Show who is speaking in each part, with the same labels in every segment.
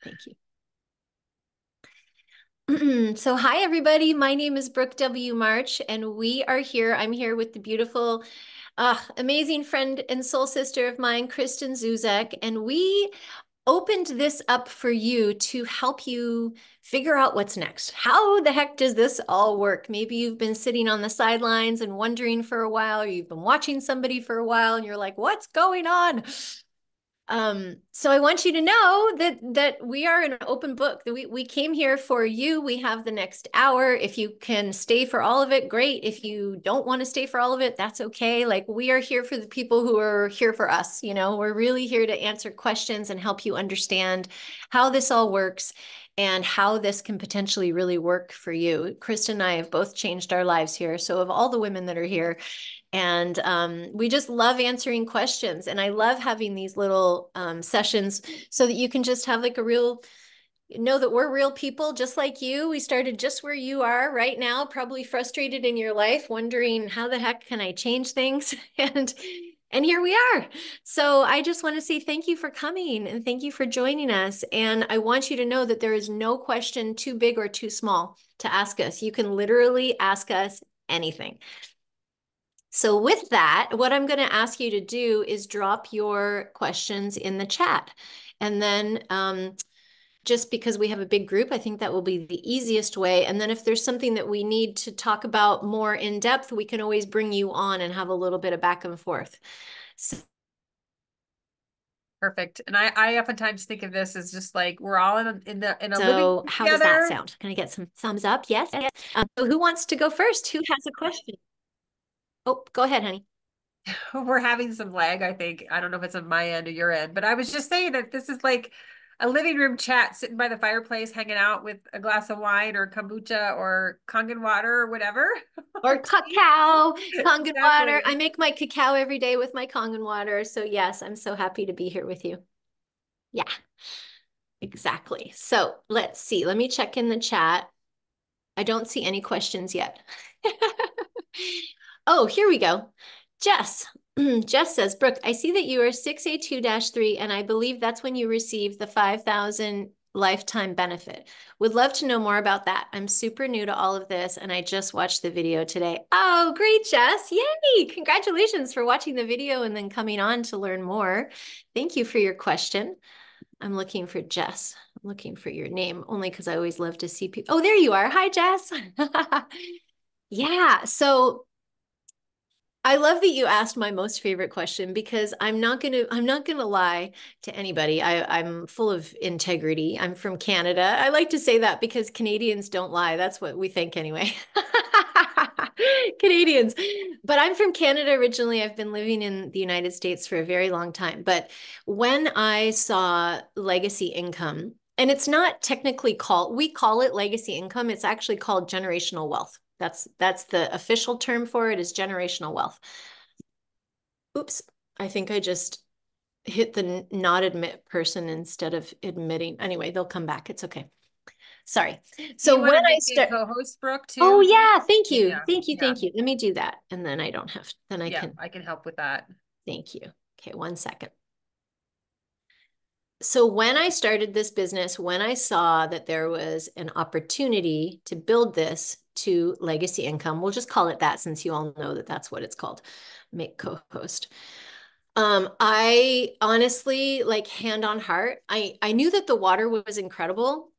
Speaker 1: Thank you. So hi, everybody. My name is Brooke W. March, and we are here. I'm here with the beautiful, amazing friend and soul sister of mine, Kristen Zuzek, and we opened this up for you to help you figure out what's next. How the heck does this all work? Maybe you've been sitting on the sidelines and wondering for a while, or you've been watching somebody for a while, and you're like, what's going on? So I want you to know that we are an open book. We came here for you. We have the next hour. If you can stay for all of it, great. If you don't want to stay for all of it, that's okay. Like, we are here for the people who are here for us. We're really here to answer questions and help you understand how this all works and how this can potentially really work for you. Kristen and I have both changed our lives here. So of all the women that are here, and we just love answering questions. And I love having these little sessions so that you can just have like a real, know that we're real people just like you. We started just where you are right now, probably frustrated in your life, wondering how the heck can I change things? And here we are. So I just want to say thank you for coming and thank you for joining us. And I want you to know that there is no question too big or too small to ask us. You can literally ask us anything. So with that, what I'm going to ask you to do is drop your questions in the chat. And then just because we have a big group, I think that will be the easiest way. And then if there's something that we need to talk about more in depth, we can always bring you on and have a little bit of back and forth. So,
Speaker 2: Perfect. And I oftentimes think of this as just like we're all in a living
Speaker 1: so
Speaker 2: room
Speaker 1: how does that
Speaker 2: together.
Speaker 1: sound? Can I get some thumbs up? Yes. Yes. So who wants to go first? Who has a question? Oh, go ahead, honey.
Speaker 2: We're having some lag, I think. I don't know if it's on my end or your end, but I was just saying that this is like a living room chat, sitting by the fireplace, hanging out with a glass of wine or kombucha or Kangen water or whatever.
Speaker 1: Or
Speaker 2: Or tea.
Speaker 1: cacao, Kangen water. I
Speaker 2: Exactly.
Speaker 1: make my cacao every day with my Kangen water. So yes, I'm so happy to be here with you. Yeah, exactly. So let's see. Let me check in the chat. I don't see any questions yet. Oh, here we go. Jess. Jess says, Brooke, I see that you are 6A2-3, and I believe that's when you received the 5,000 lifetime benefit. Would love to know more about that. I'm super new to all of this, and I just watched the video today. Oh, great, Jess. Yay. Congratulations for watching the video and then coming on to learn more. Thank you for your question. I'm looking for Jess. I'm looking for your name only because I always love to see people. Oh, there you are. Hi, Jess. Yeah. So I love that you asked my most favorite question because I'm not gonna lie to anybody. I'm full of integrity. I'm from Canada. I like to say that because Canadians don't lie. That's what we think anyway. Canadians. But I'm from Canada originally. I've been living in the United States for a very long time. But when I saw legacy income, and it's not technically called, we call it legacy income. It's actually called generational wealth. That's the official term for it is generational wealth. Oops, I think I just hit the not admit person instead of admitting. Anyway, they'll come back. It's okay. Sorry.
Speaker 2: Do you
Speaker 1: So
Speaker 2: want
Speaker 1: when
Speaker 2: to
Speaker 1: I
Speaker 2: make me a
Speaker 1: start,
Speaker 2: co-host, Brooke,
Speaker 1: oh
Speaker 2: too?
Speaker 1: yeah, thank
Speaker 2: Yeah,
Speaker 1: you.
Speaker 2: yeah,
Speaker 1: Thank you.
Speaker 2: yeah.
Speaker 1: Thank you. Let me do that. And then I don't have, then I
Speaker 2: Yeah,
Speaker 1: can,
Speaker 2: I can help with that.
Speaker 1: thank you. Okay, 1 second. So when I started this business, when I saw that there was an opportunity to build this to legacy income, we'll just call it that since you all know that that's what it's called, make co-host. I honestly, like hand on heart, I knew that the water was incredible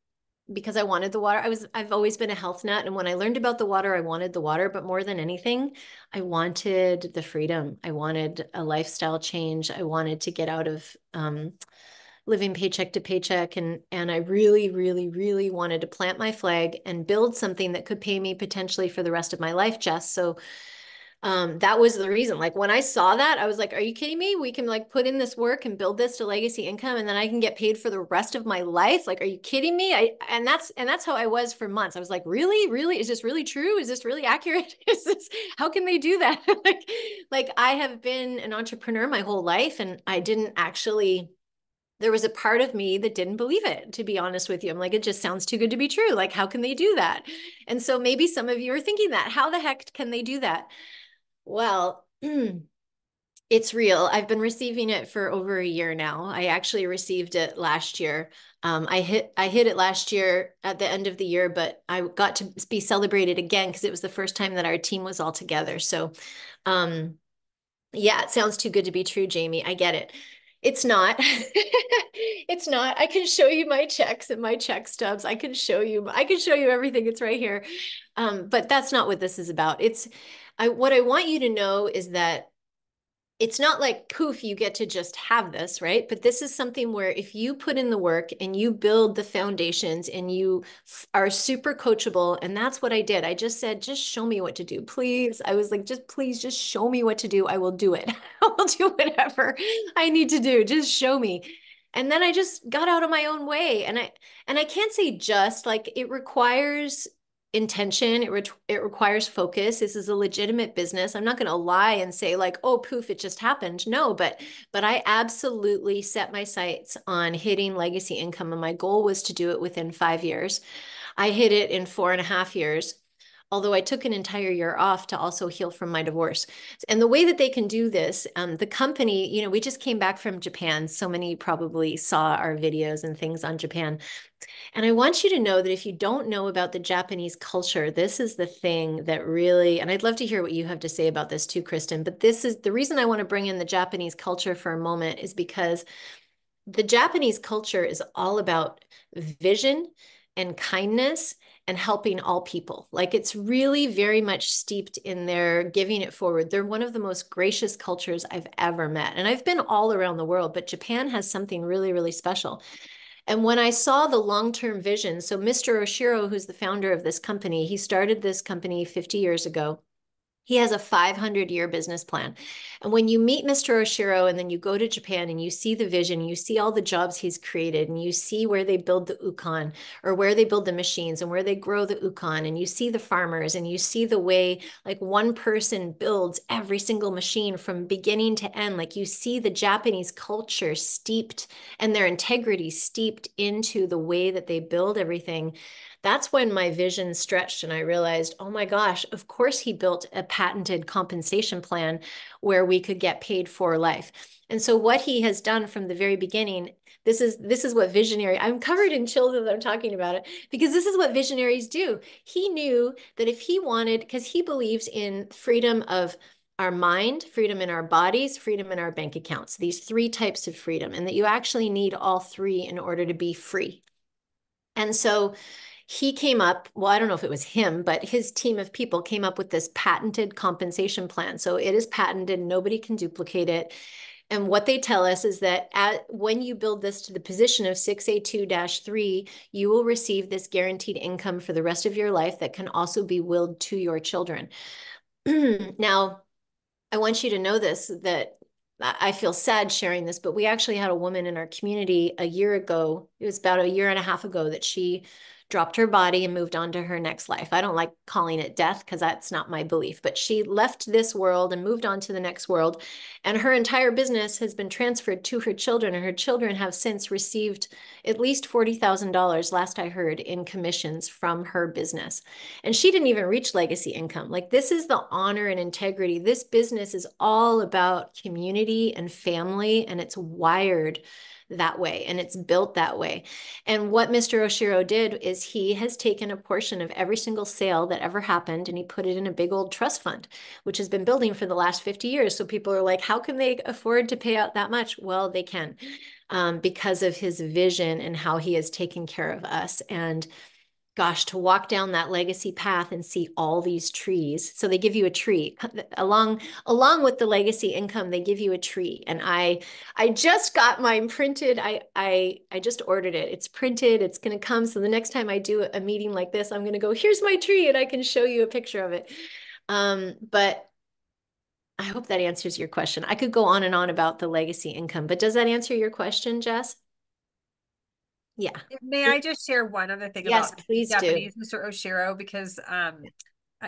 Speaker 1: because I wanted the water. I've always been a health nut, and when I learned about the water, I wanted the water, but more than anything, I wanted the freedom. I wanted a lifestyle change. I wanted to get out of living paycheck to paycheck, and I really, really, really wanted to plant my flag and build something that could pay me potentially for the rest of my life, Jess. So that was the reason. Like when I saw that, I was like, are you kidding me? We can like put in this work and build this to legacy income and then I can get paid for the rest of my life. Like, are you kidding me? And that's how I was for months. I was like, really? Really? Is this really true? Is this really accurate? Is this, how can they do that? like I have been an entrepreneur my whole life and I didn't actually, there was a part of me that didn't believe it, to be honest with you. I'm like, it just sounds too good to be true. Like, how can they do that? And so maybe some of you are thinking that, how the heck can they do that? Well, It's real. I've been receiving it for over a year now. I actually received it last year. I hit it last year at the end of the year, but I got to be celebrated again because it was the first time that our team was all together. So, um, yeah, it sounds too good to be true, Jamie. I get it. It's not. It's not. I can show you my checks and my check stubs. I can show you everything. It's right here. But that's not what this is about. What I want you to know is that it's not like poof, you get to just have this, right? But this is something where if you put in the work and you build the foundations and you are super coachable, and that's what I did. I just said, just show me what to do, please. I was like, just please, just show me what to do. I will do it. I will do whatever I need to do. Just show me. And then I just got out of my own way. And I can't say just like it requires intention. It requires focus. This is a legitimate business. I'm not going to lie and say like, oh, poof, it just happened. No, but I absolutely set my sights on hitting legacy income, and my goal was to do it within 5 years. I hit it in 4.5 years. Although I took an entire year off to also heal from my divorce. And the way that they can do this, the company, we just came back from Japan. So many probably saw our videos and things on Japan. And I want you to know that if you don't know about the Japanese culture, this is the thing that really, and I'd love to hear what you have to say about this too, Kristen, but this is the reason I want to bring in the Japanese culture for a moment is because the Japanese culture is all about vision and kindness and helping all people. Like it's really very much steeped in their giving it forward. They're one of the most gracious cultures I've ever met. And I've been all around the world, but Japan has something really, really special. And when I saw the long-term vision, so Mr. Oshiro, who's the founder of this company, he started this company 50 years ago. He has a 500-year business plan. And when you meet Mr. Oshiro and then you go to Japan and you see the vision, you see all the jobs he's created, and you see where they build the ukon or where they build the machines and where they grow the ukon, and you see the farmers and you see the way like one person builds every single machine from beginning to end. Like you see the Japanese culture steeped and their integrity steeped into the way that they build everything. That's when my vision stretched and I realized, oh my gosh, of course he built a patented compensation plan where we could get paid for life. And so what he has done from the very beginning, this is what visionary, I'm covered in chills as I'm talking about it, because this is what visionaries do. He knew that if he wanted, because he believes in freedom of our mind, freedom in our bodies, freedom in our bank accounts, these three types of freedom, and that you actually need all three in order to be free. And so he came up, well, I don't know if it was him, but his team of people came up with this patented compensation plan. So it is patented, nobody can duplicate it. And what they tell us is that when you build this to the position of 6A2-3, you will receive this guaranteed income for the rest of your life that can also be willed to your children. Now, I want you to know this, that I feel sad sharing this, but we actually had a woman in our community a year ago. It was about a year and a half ago that she dropped her body and moved on to her next life. I don't like calling it death because that's not my belief, but she left this world and moved on to the next world. And her entire business has been transferred to her children, and her children have since received at least $40,000, last I heard, in commissions from her business. And she didn't even reach legacy income. Like this is the honor and integrity. This business is all about community and family, and it's wired that way and it's built that way. And what Mr. Oshiro did is he has taken a portion of every single sale that ever happened and he put it in a big old trust fund, which has been building for the last 50 years. So people are like, how can they afford to pay out that much? Well, they can, because of his vision and how he has taken care of us. And gosh, to walk down that legacy path and see all these trees. So they give you a tree along with the legacy income, they give you a tree. And I just got mine printed. I just ordered it. It's printed, it's gonna come. So the next time I do a meeting like this, I'm gonna go, here's my tree, and I can show you a picture of it. But I hope that answers your question. I could go on and on about the legacy income, but does that answer your question, Jess? Yeah.
Speaker 2: May I just share one other thing
Speaker 1: Yes,
Speaker 2: about
Speaker 1: please do.
Speaker 2: Japanese Mr. Oshiro, because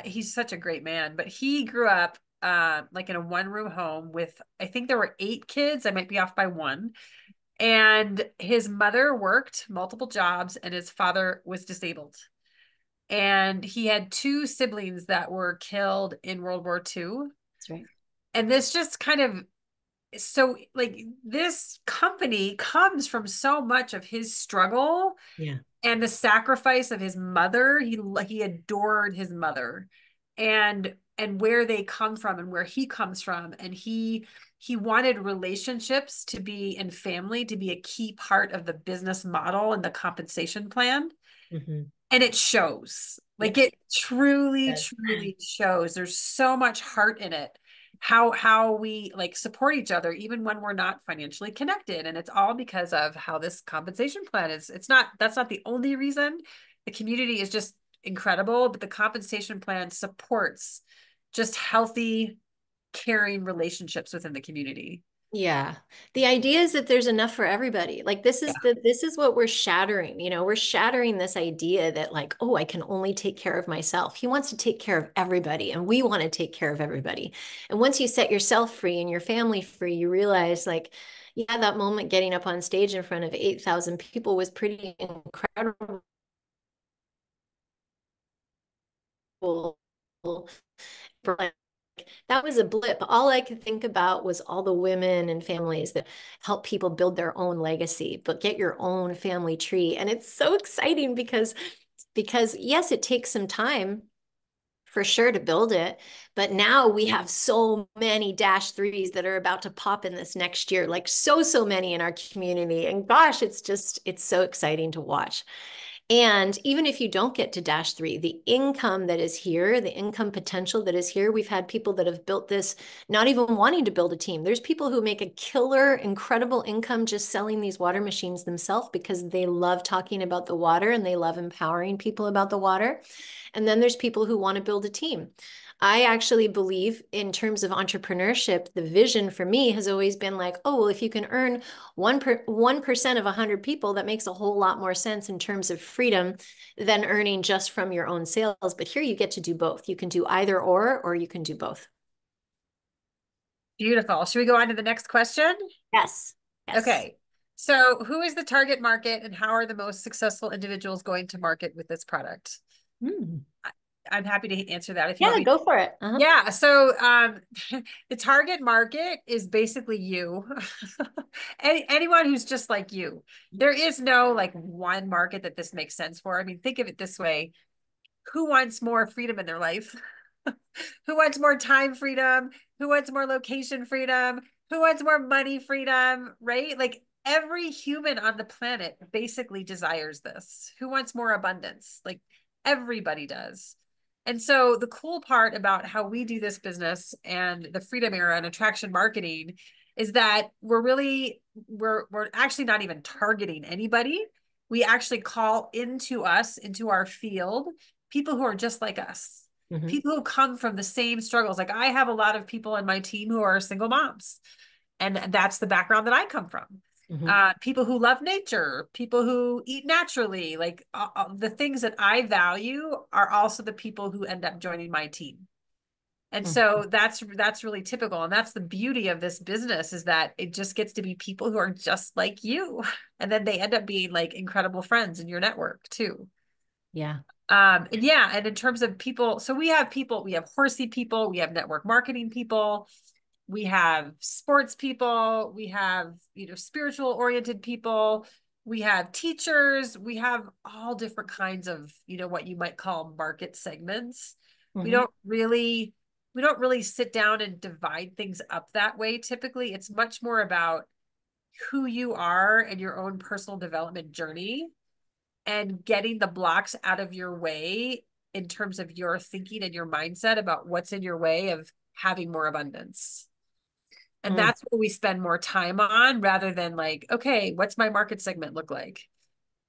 Speaker 2: he's such a great man, but he grew up like in a one-room home with, I think there were 8 kids. I might be off by one. And his mother worked multiple jobs and his father was disabled. And he had 2 siblings that were killed in World War II.
Speaker 1: That's right.
Speaker 2: And this just kind of so like this company comes from so much of his struggle
Speaker 1: Yeah.
Speaker 2: and the sacrifice of his mother. He adored his mother, and where they come from and where he comes from, and he wanted relationships to be and family to be a key part of the business model and the compensation plan.
Speaker 1: Hmm.
Speaker 2: And it shows, like
Speaker 1: Yes.
Speaker 2: it truly
Speaker 1: Yes.
Speaker 2: truly shows. There's so much heart in it, how we like support each other even when we're not financially connected, and it's all because of how this compensation plan is. It's not, that's not the only reason. The community is just incredible, but the compensation plan supports just healthy, caring relationships within the community.
Speaker 1: Yeah. The idea is that there's enough for everybody. Like this is what we're shattering. We're shattering this idea that like, oh, I can only take care of myself. He wants to take care of everybody, and we want to take care of everybody. And once you set yourself free and your family free, you realize like, yeah, that moment getting up on stage in front of 8,000 people was pretty incredible. But like, that was a blip. All I could think about was all the women and families that help people build their own legacy, but get your own family tree. And it's so exciting because yes, it takes some time for sure to build it, but now we have so many dash threes that are about to pop in this next year, like so many in our community. And gosh, it's so exciting to watch. And even if you don't get to dash three, the income that is here, the income potential that is here, we've had people that have built this not even wanting to build a team. There's people who make a killer, incredible income just selling these water machines themselves because they love talking about the water and they love empowering people about the water. And then there's people who want to build a team. I actually believe in terms of entrepreneurship, the vision for me has always been like, oh, well, if you can earn 1% of 100 people, that makes a whole lot more sense in terms of freedom than earning just from your own sales. But here you get to do both. You can do either or you can do both.
Speaker 2: Beautiful. Should we go on to the next question?
Speaker 1: Yes. Yes.
Speaker 2: Okay. So, who is the target market and how are the most successful individuals going to market with this product?
Speaker 1: Hmm.
Speaker 2: I'm happy to answer that if you want
Speaker 1: Yeah,
Speaker 2: me.
Speaker 1: go for it. Uh-huh.
Speaker 2: Yeah. So, the target market is basically you. Anyone who's just like you. There is no like one market that this makes sense for. I mean, think of it this way. Who wants more freedom in their life? Who wants more time freedom? Who wants more location freedom? Who wants more money freedom? Right? Like every human on the planet basically desires this. Who wants more abundance? Like everybody does. And so the cool part about how we do this business and the freedom era and attraction marketing is that we're actually not even targeting anybody. We actually call into us, into our field, people who are just like us,
Speaker 1: Hmm.
Speaker 2: people who come from the same struggles. Like I have a lot of people in my team who are single moms, and that's the background that I come from.
Speaker 1: Hmm.
Speaker 2: People who love nature, people who eat naturally, like the things that I value are also the people who end up joining my team. And
Speaker 1: Hmm.
Speaker 2: so that's really typical. And that's the beauty of this business, is that it just gets to be people who are just like you. And then they end up being like incredible friends in your network too.
Speaker 1: Yeah.
Speaker 2: And yeah, and in terms of people, so we have people, we have horsey people, we have network marketing people, we have sports people, we have, spiritual oriented people, we have teachers, we have all different kinds of, what you might call market segments. We
Speaker 1: Hmm.
Speaker 2: don't really, we don't really sit down and divide things up that way. Typically, it's much more about who you are and your own personal development journey and getting the blocks out of your way in terms of your thinking and your mindset about what's in your way of having more abundance. And
Speaker 1: Mm.
Speaker 2: that's what we spend more time on rather than like, okay, what's my market segment look like?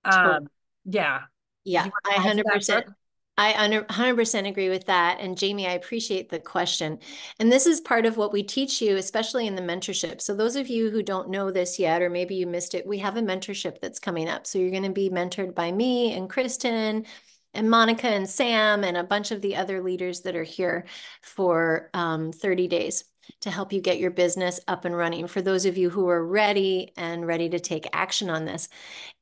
Speaker 1: Totally.
Speaker 2: Um, yeah.
Speaker 1: Yeah,
Speaker 2: You want
Speaker 1: I
Speaker 2: to add to that,
Speaker 1: 100%.
Speaker 2: Brooke?
Speaker 1: I 100% agree with that. And Jamie, I appreciate the question. And this is part of what we teach you, especially in the mentorship. So those of you who don't know this yet, or maybe you missed it, we have a mentorship that's coming up. So you're going to be mentored by me and Kristen and Monica and Sam and a bunch of the other leaders that are here for 30 days to help you get your business up and running. For those of you who are ready and ready to take action on this.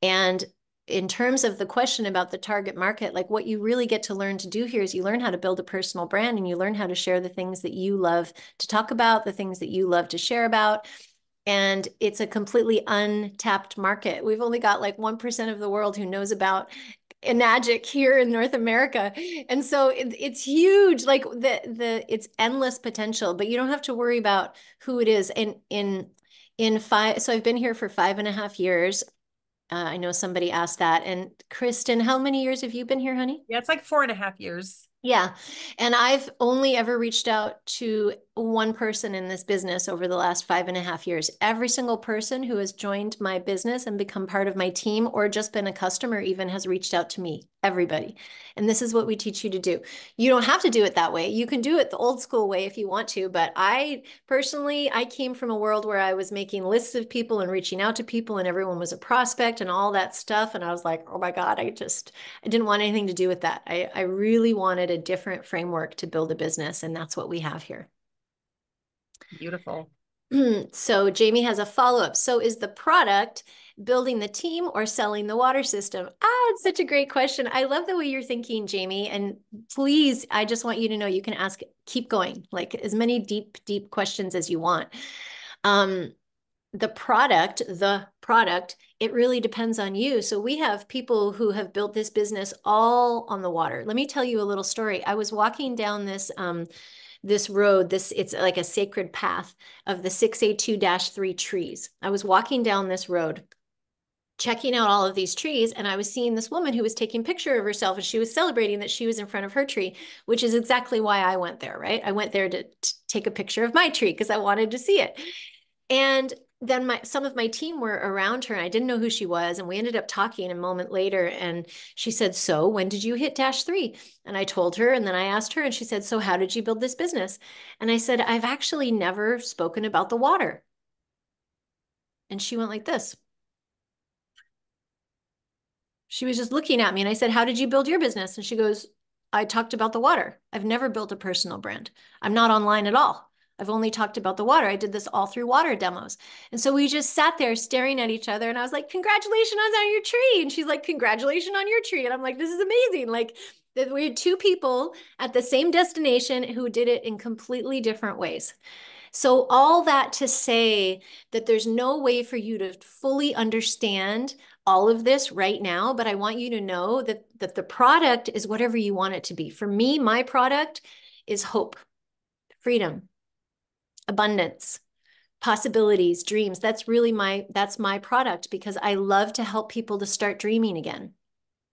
Speaker 1: And in terms of the question about the target market, like what you really get to learn to do here is you learn how to build a personal brand and you learn how to share the things that you love to talk about, the things that you love to share about. and it's a completely untapped market. We've only got like 1% of the world who knows about Enagic here in North America. And so it's huge, like it's endless potential, but you don't have to worry about who it is. And in five, so I've been here for 5.5 years. I know somebody asked that. And Kristen, how many years have you been here, honey?
Speaker 2: Yeah, it's like 4.5 years.
Speaker 1: Yeah. And I've only ever reached out to one person in this business over the last 5.5 years. Every single person who has joined my business and become part of my team or just been a customer even has reached out to me. Everybody. And this is what we teach you to do. You don't have to do it that way. You can do it the old school way if you want to. But I personally, I came from a world where I was making lists of people and reaching out to people and everyone was a prospect and all that stuff. And I was like, oh my God, I didn't want anything to do with that. I really wanted a different framework to build a business, and that's what we have here.
Speaker 2: Beautiful.
Speaker 1: So Jamie has a follow-up. So is the product building the team or selling the water system? It's such a great question. I love the way you're thinking, Jamie. And please, I just want you to know you can ask, keep going, like as many deep, deep questions as you want. Um, the product, it really depends on you. So we have people who have built this business all on the water. Let me tell you a little story. I was walking down this road, it's like a sacred path of the 6A2-3 trees. I was walking down this road, checking out all of these trees, and I was seeing this woman who was taking a picture of herself and she was celebrating that she was in front of her tree, which is exactly why I went there, right? I went there to take a picture of my tree because I wanted to see it. And then some of my team were around her and I didn't know who she was. And we ended up talking a moment later. And she said, so when did you hit -3? And I told her, and then I asked her, and she said, so how did you build this business? And I said, I've actually never spoken about the water. And she went like this. She was just looking at me and I said, how did you build your business? And she goes, I talked about the water. I've never built a personal brand. I'm not online at all. I've only talked about the water. I did this all through water demos. And so we just sat there staring at each other. And I was like, congratulations on your tree. And she's like, congratulations on your tree. And I'm like, this is amazing. Like, we had two people at the same destination who did it in completely different ways. So, all that to say that there's no way for you to fully understand all of this right now, but I want you to know that the product is whatever you want it to be. For me, my product is hope, freedom, abundance, possibilities, dreams. That's my product because I love to help people to start dreaming again,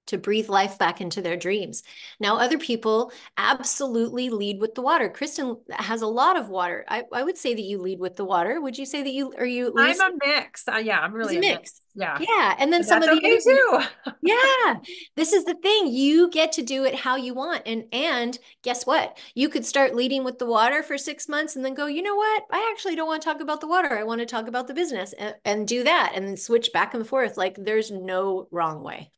Speaker 1: to breathe life back into their dreams. Now, other people absolutely lead with the water. Kristen has a lot of water. I would say that you lead with the water. Would you say that you, or you at
Speaker 2: I'm
Speaker 1: least,
Speaker 2: a mix. Yeah, I'm
Speaker 1: there's
Speaker 2: really
Speaker 1: a
Speaker 2: a mix.
Speaker 1: mix.
Speaker 2: Yeah.
Speaker 1: Yeah. And then
Speaker 2: But
Speaker 1: some
Speaker 2: that's
Speaker 1: of the
Speaker 2: okay
Speaker 1: others,
Speaker 2: too.
Speaker 1: yeah, this is the thing. You get to do it how you want. And guess what? You could start leading with the water for 6 months and then go, you know what? I actually don't want to talk about the water. I want to talk about the business and do that and then switch back and forth. Like there's no wrong way.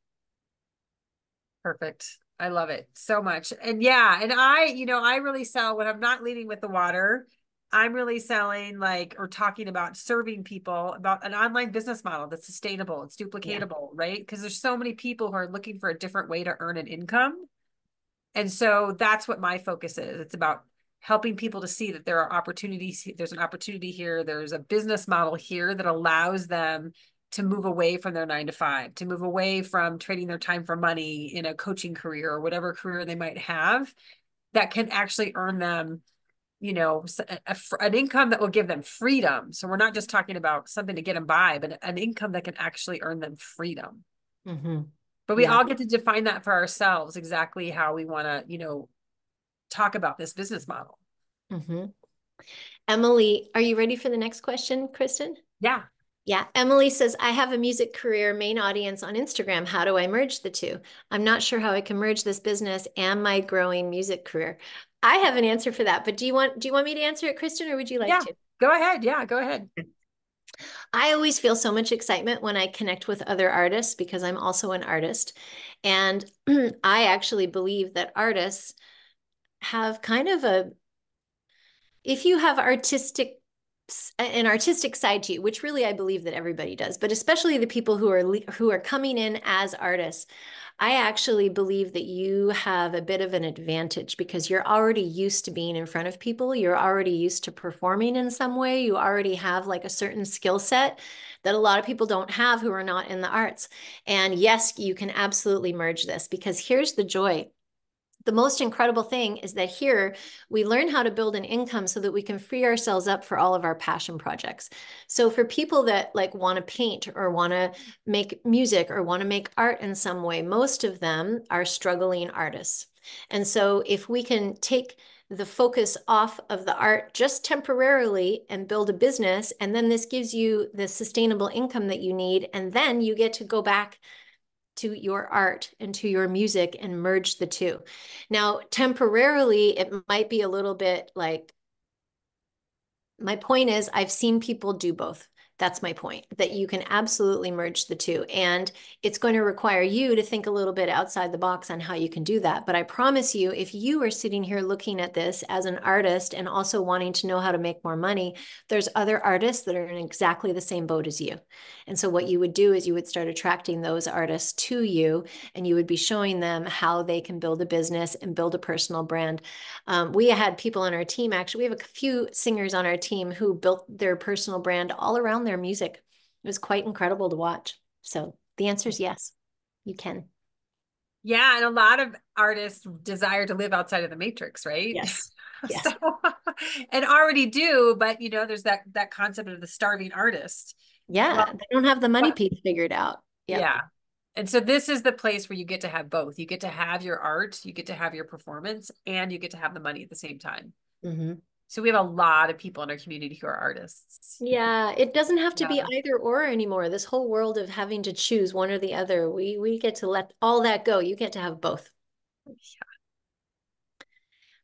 Speaker 2: Perfect. I love it so much. And yeah, and I really sell when I'm not leading with the water. I'm really selling like or talking about serving people about an online business model that's sustainable, it's
Speaker 1: Yeah.
Speaker 2: duplicatable, right? Because there's so many people who are looking for a different way to earn an income. And so that's what my focus is. It's about helping people to see that there are opportunities. There's an opportunity here. There's a business model here that allows them to move away from their 9 to 5, to move away from trading their time for money in a coaching career or whatever career they might have that can actually earn them, an income that will give them freedom. So we're not just talking about something to get them by, but an income that can actually earn them freedom.
Speaker 1: Mm-hmm.
Speaker 2: But we
Speaker 1: Yeah.
Speaker 2: all get to define that for ourselves, exactly how we want to, talk about this business model.
Speaker 1: Mm-hmm. Emily, are you ready for the next question, Kristen?
Speaker 2: Yeah.
Speaker 1: Yeah, Emily says, I have a music career main audience on Instagram. How do I merge the two? I'm not sure how I can merge this business and my growing music career. I have an answer for that, but do you want me to answer it, Kristen, or would you like
Speaker 2: Yeah.
Speaker 1: to?
Speaker 2: Go ahead. Yeah, go ahead.
Speaker 1: I always feel so much excitement when I connect with other artists because I'm also an artist. And I actually believe that artists have kind of if you have artistic an artistic side to you, which really I believe that everybody does, but especially the people who are coming in as artists. I actually believe that you have a bit of an advantage because you're already used to being in front of people. You're already used to performing in some way. You already have like a certain skill set that a lot of people don't have who are not in the arts. And yes, you can absolutely merge this because here's the joy. The most incredible thing is that here we learn how to build an income so that we can free ourselves up for all of our passion projects. So for people that like want to paint or want to make music or want to make art in some way, most of them are struggling artists. And so if we can take the focus off of the art just temporarily and build a business, and then this gives you the sustainable income that you need, and then you get to go back to your art and to your music and merge the two. Now, temporarily, it might be a little bit like my point is, I've seen people do both. That's my point, that you can absolutely merge the two. And it's going to require you to think a little bit outside the box on how you can do that. But I promise you, if you are sitting here looking at this as an artist and also wanting to know how to make more money, there's other artists that are in exactly the same boat as you. And so what you would do is you would start attracting those artists to you, and you would be showing them how they can build a business and build a personal brand. We had people on our team, actually, we have a few singers on our team who built their personal brand all around their music. It was quite incredible to watch. So the answer is yes, you can.
Speaker 2: Yeah, and a lot of artists desire to live outside of the matrix, right?
Speaker 1: Yes.
Speaker 2: So,
Speaker 1: Yes.
Speaker 2: and already do, but there's that concept of the starving artist. Well,
Speaker 1: Yeah. They don't have the money
Speaker 2: what?
Speaker 1: piece figured out. Yep.
Speaker 2: Yeah. And so this is the place where you get to have both. You get to have your art, you get to have your performance, and you get to have the money at the same time.
Speaker 1: Mm-hmm.
Speaker 2: So we have a lot of people in our community who are artists.
Speaker 1: Yeah, it doesn't have to be
Speaker 2: Yeah.
Speaker 1: either or anymore. This whole world of having to choose one or the other, we get to let all that go. You get to have both. Yeah.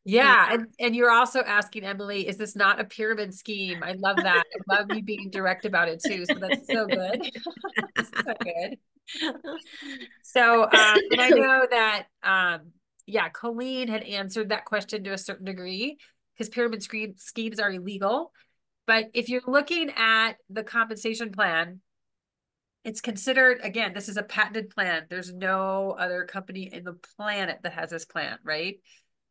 Speaker 2: Yeah, and you're also asking Emily, is this not a pyramid scheme? I love that. I love you being direct about it too. So that's so good. So good. So, and I know that, yeah, Colleen had answered that question to a certain degree because schemes are illegal. But if you're looking at the compensation plan, it's considered, again, this is a patented plan. There's no other company in the planet that has this plan, right?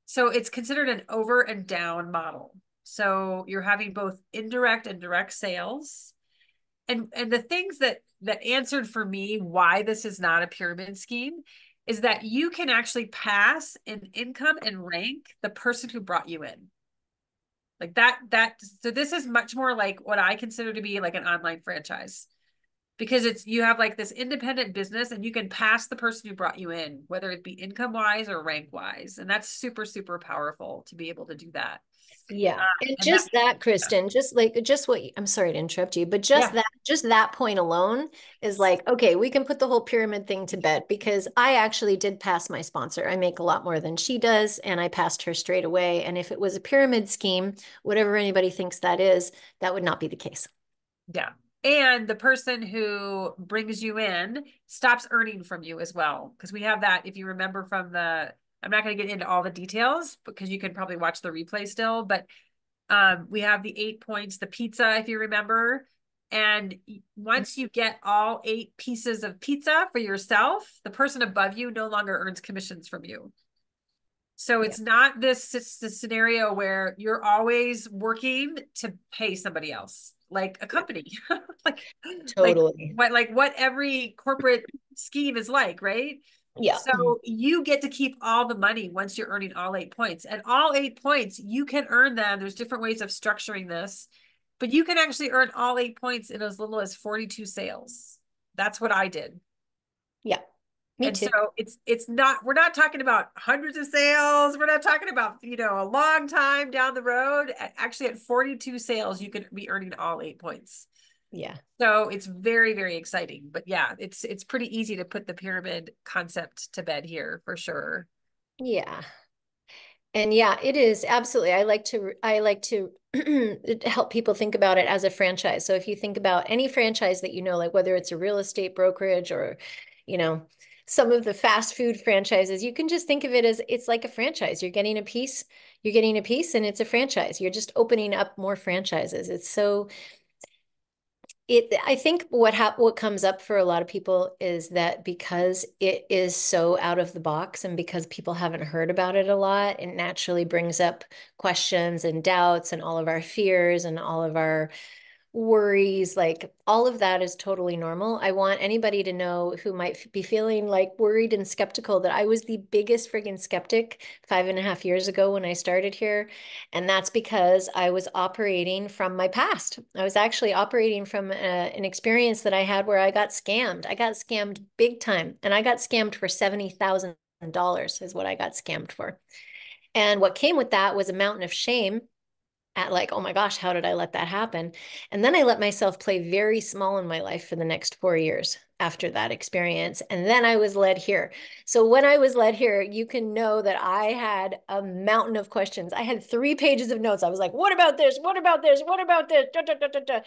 Speaker 2: So it's considered an over and down model. So you're having both indirect and direct sales. And the things that answered for me why this is not a pyramid scheme is that you can actually pass in income and rank the person who brought you in. Like so this is much more like what I consider to be like an online franchise because you have like this independent business and you can pass the person who brought you in, whether it be income wise or rank wise. And that's super, super powerful to be able to do that.
Speaker 1: Yeah. And
Speaker 2: And that,
Speaker 1: just that, Kristen, just what I'm sorry to interrupt you, but
Speaker 2: yeah,
Speaker 1: just that point alone is like, okay, we can put the whole pyramid thing to bed because I actually did pass my sponsor. I make a lot more than she does, and I passed her straight away. And if it was a pyramid scheme, whatever anybody thinks that is, that would not be the case.
Speaker 2: yeah. And the person who brings you in stops earning from you as well. Because we have that, if you remember from I'm not going to get into all the details because you can probably watch the replay still, but we have the 8 points, the pizza, if you remember. And once you get all 8 pieces of pizza for yourself, the person above you no longer earns commissions from you. So
Speaker 1: Yeah,
Speaker 2: it's not this scenario where you're always working to pay somebody else, like a
Speaker 1: yeah,
Speaker 2: company, like
Speaker 1: totally.
Speaker 2: what every corporate scheme is like, right?
Speaker 1: Yeah.
Speaker 2: So you get to keep all the money once you're earning all 8 points. And all 8 points, you can earn them. There's different ways of structuring this, but you can actually earn all 8 points in as little as 42 sales. That's what I did.
Speaker 1: Yeah. Me
Speaker 2: And so
Speaker 1: too.
Speaker 2: it's not, we're not talking about hundreds of sales. We're not talking about, a long time down the road. Actually, at 42 sales, you could be earning all 8 points.
Speaker 1: Yeah.
Speaker 2: So it's very, very exciting. But yeah, it's pretty easy to put the pyramid concept to bed here for sure.
Speaker 1: Yeah. And yeah, it is absolutely. I like to help people think about it as a franchise. So if you think about any franchise that you know, like whether it's a real estate brokerage or, you know, some of the fast food franchises, you can just think of it as it's like a franchise. You're getting a piece and it's a franchise. You're just opening up more franchises. It's so it I think what comes up for a lot of people is that because it is so out of the box and because people haven't heard about it a lot, it naturally brings up questions and doubts and all of our fears and all of our worries, like all of that is totally normal. I want anybody to know who might be feeling like worried and skeptical that I was the biggest friggin' skeptic 5.5 years ago when I started here. And that's because I was operating from my past. I was actually operating from an experience that I had where I got scammed. I got scammed big time. And I got scammed for $70,000 is what I got scammed for. And what came with that was a mountain of shame at like, oh my gosh, how did I let that happen? And then I let myself play very small in my life for the next 4 years after that experience. And then I was led here. So when I was led here, you can know that I had a mountain of questions. I had 3 pages of notes. I was like, what about this? What about this? What about this? Da, da, da, da, da.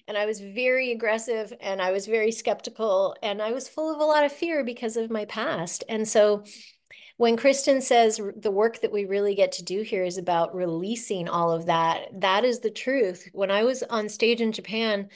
Speaker 1: And I was very aggressive and I was very skeptical and I was full of a lot of fear because of my past. And so when Kristen says the work that we really get to do here is about releasing all of that, that is the truth. When I was on stage in Japan,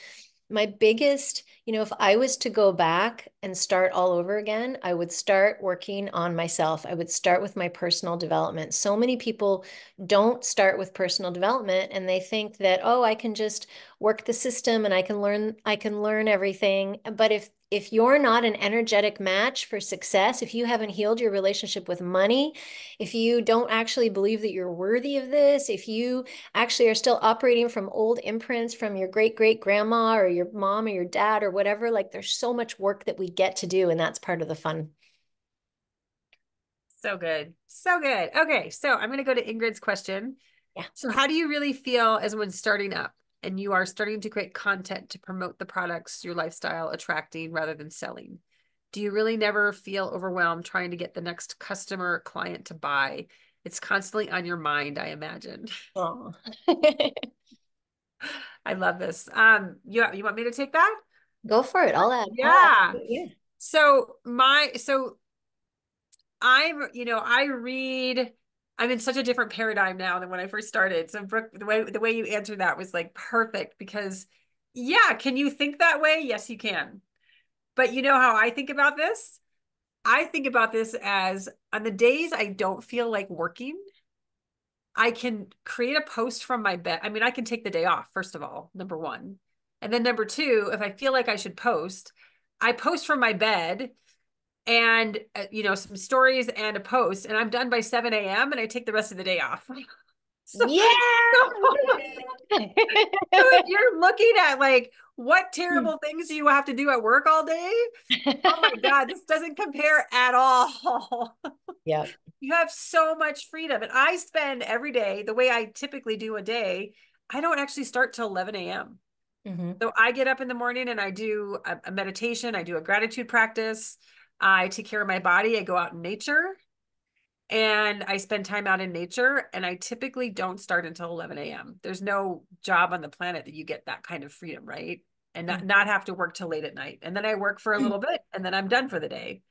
Speaker 1: my biggest, if I was to go back and start all over again, I would start working on myself. I would start with my personal development. So many people don't start with personal development and they think that, oh, I can just work the system and I can learn everything. But if you're not an energetic match for success, if you haven't healed your relationship with money, if you don't actually believe that you're worthy of this, if you actually are still operating from old imprints from your great great grandma or your mom or your dad or whatever, like there's so much work that we get to do, and that's part of the fun.
Speaker 2: So good. So good. Okay. So I'm going to go to Ingrid's question.
Speaker 1: Yeah.
Speaker 2: So how do you really feel as when starting up and you are starting to create content to promote the products, your lifestyle, attracting rather than selling? Do you really never feel overwhelmed trying to get the next customer or client to buy? It's constantly on your mind, I imagine.
Speaker 1: Oh.
Speaker 2: I love this. You want me to take that?
Speaker 1: Go for it. I'll add
Speaker 2: Yeah.
Speaker 1: to it. Yeah.
Speaker 2: So I read, I'm in such a different paradigm now than when I first started. So Brooke, the way you answered that was like perfect because yeah, can you think that way? Yes, you can. But you know how I think about this? I think about this as on the days I don't feel like working, I can create a post from my bed. I mean, I can take the day off, first of all, number one. And then number two, if I feel like I should post, I post from my bed and some stories and a post and I'm done by 7 a.m. and I take the rest of the day off. so,
Speaker 1: Yeah.
Speaker 2: so if you're looking at like what terrible things you have to do at work all day, oh my God, this doesn't compare at all.
Speaker 1: Yep.
Speaker 2: You have so much freedom. And I spend every day the way I typically do a day, I don't actually start till 11 a.m.
Speaker 1: Mm-hmm.
Speaker 2: So I get up in the morning and I do a meditation, I do a gratitude practice, I take care of my body, I go out in nature and I spend time out in nature. And I typically don't start until 11 a.m. There's no job on the planet that you get that kind of freedom, right? And not have to work till late at night. And then I work for a little bit and then I'm done for the day.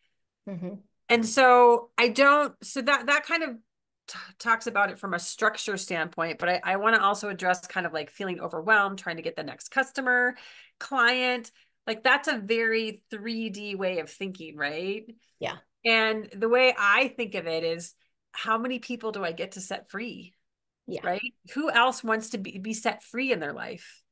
Speaker 1: Mm-hmm.
Speaker 2: And so I don't, so that kind of talks about it from a structure standpoint, but I want to also address kind of like feeling overwhelmed, trying to get the next customer, client. Like that's a very 3D way of thinking, right?
Speaker 1: Yeah.
Speaker 2: And the way I think of it is how many people do I get to set free,
Speaker 1: Yeah.
Speaker 2: right? Who else wants to be set free in their life?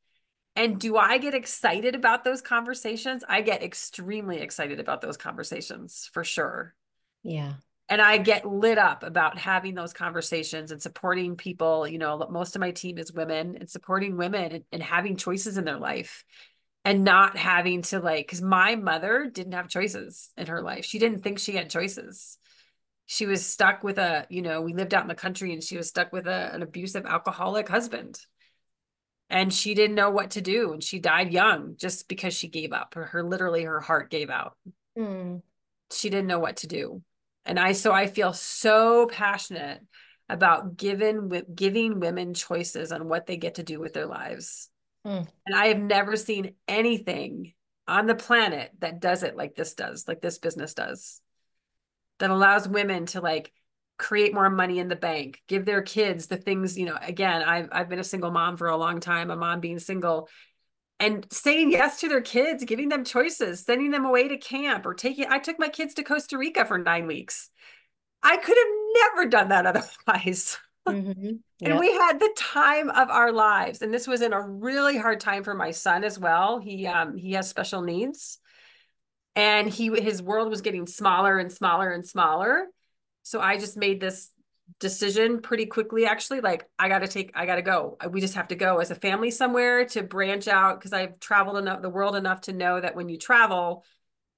Speaker 2: And do I get excited about those conversations? I get extremely excited about those conversations for sure.
Speaker 1: Yeah.
Speaker 2: And I get lit up about having those conversations and supporting people. Most of my team is women and supporting women and having choices in their life and not having to because my mother didn't have choices in her life. She didn't think she had choices. She was stuck with we lived out in the country and she was stuck with an abusive alcoholic husband. And she didn't know what to do. And she died young just because she gave up. Literally her heart gave out.
Speaker 1: Mm.
Speaker 2: She didn't know what to do. And I feel so passionate about giving women choices on what they get to do with their lives.
Speaker 1: Mm.
Speaker 2: And I have never seen anything on the planet that does it like this business does. that allows women to like create more money in the bank, give their kids the things, again, I've been a single mom for a long time, a mom being single, and saying yes to their kids, giving them choices, sending them away to camp or I took my kids to Costa Rica for 9 weeks. I could have never done that otherwise. And
Speaker 1: Yep.
Speaker 2: we had the time of our lives. And this was in a really hard time for my son as well. He has special needs, and his world was getting smaller and smaller and smaller. So I just made this decision pretty quickly, actually, like I gotta go. We just have to go as a family somewhere to branch out, because I've traveled enough the world enough to know that when you travel,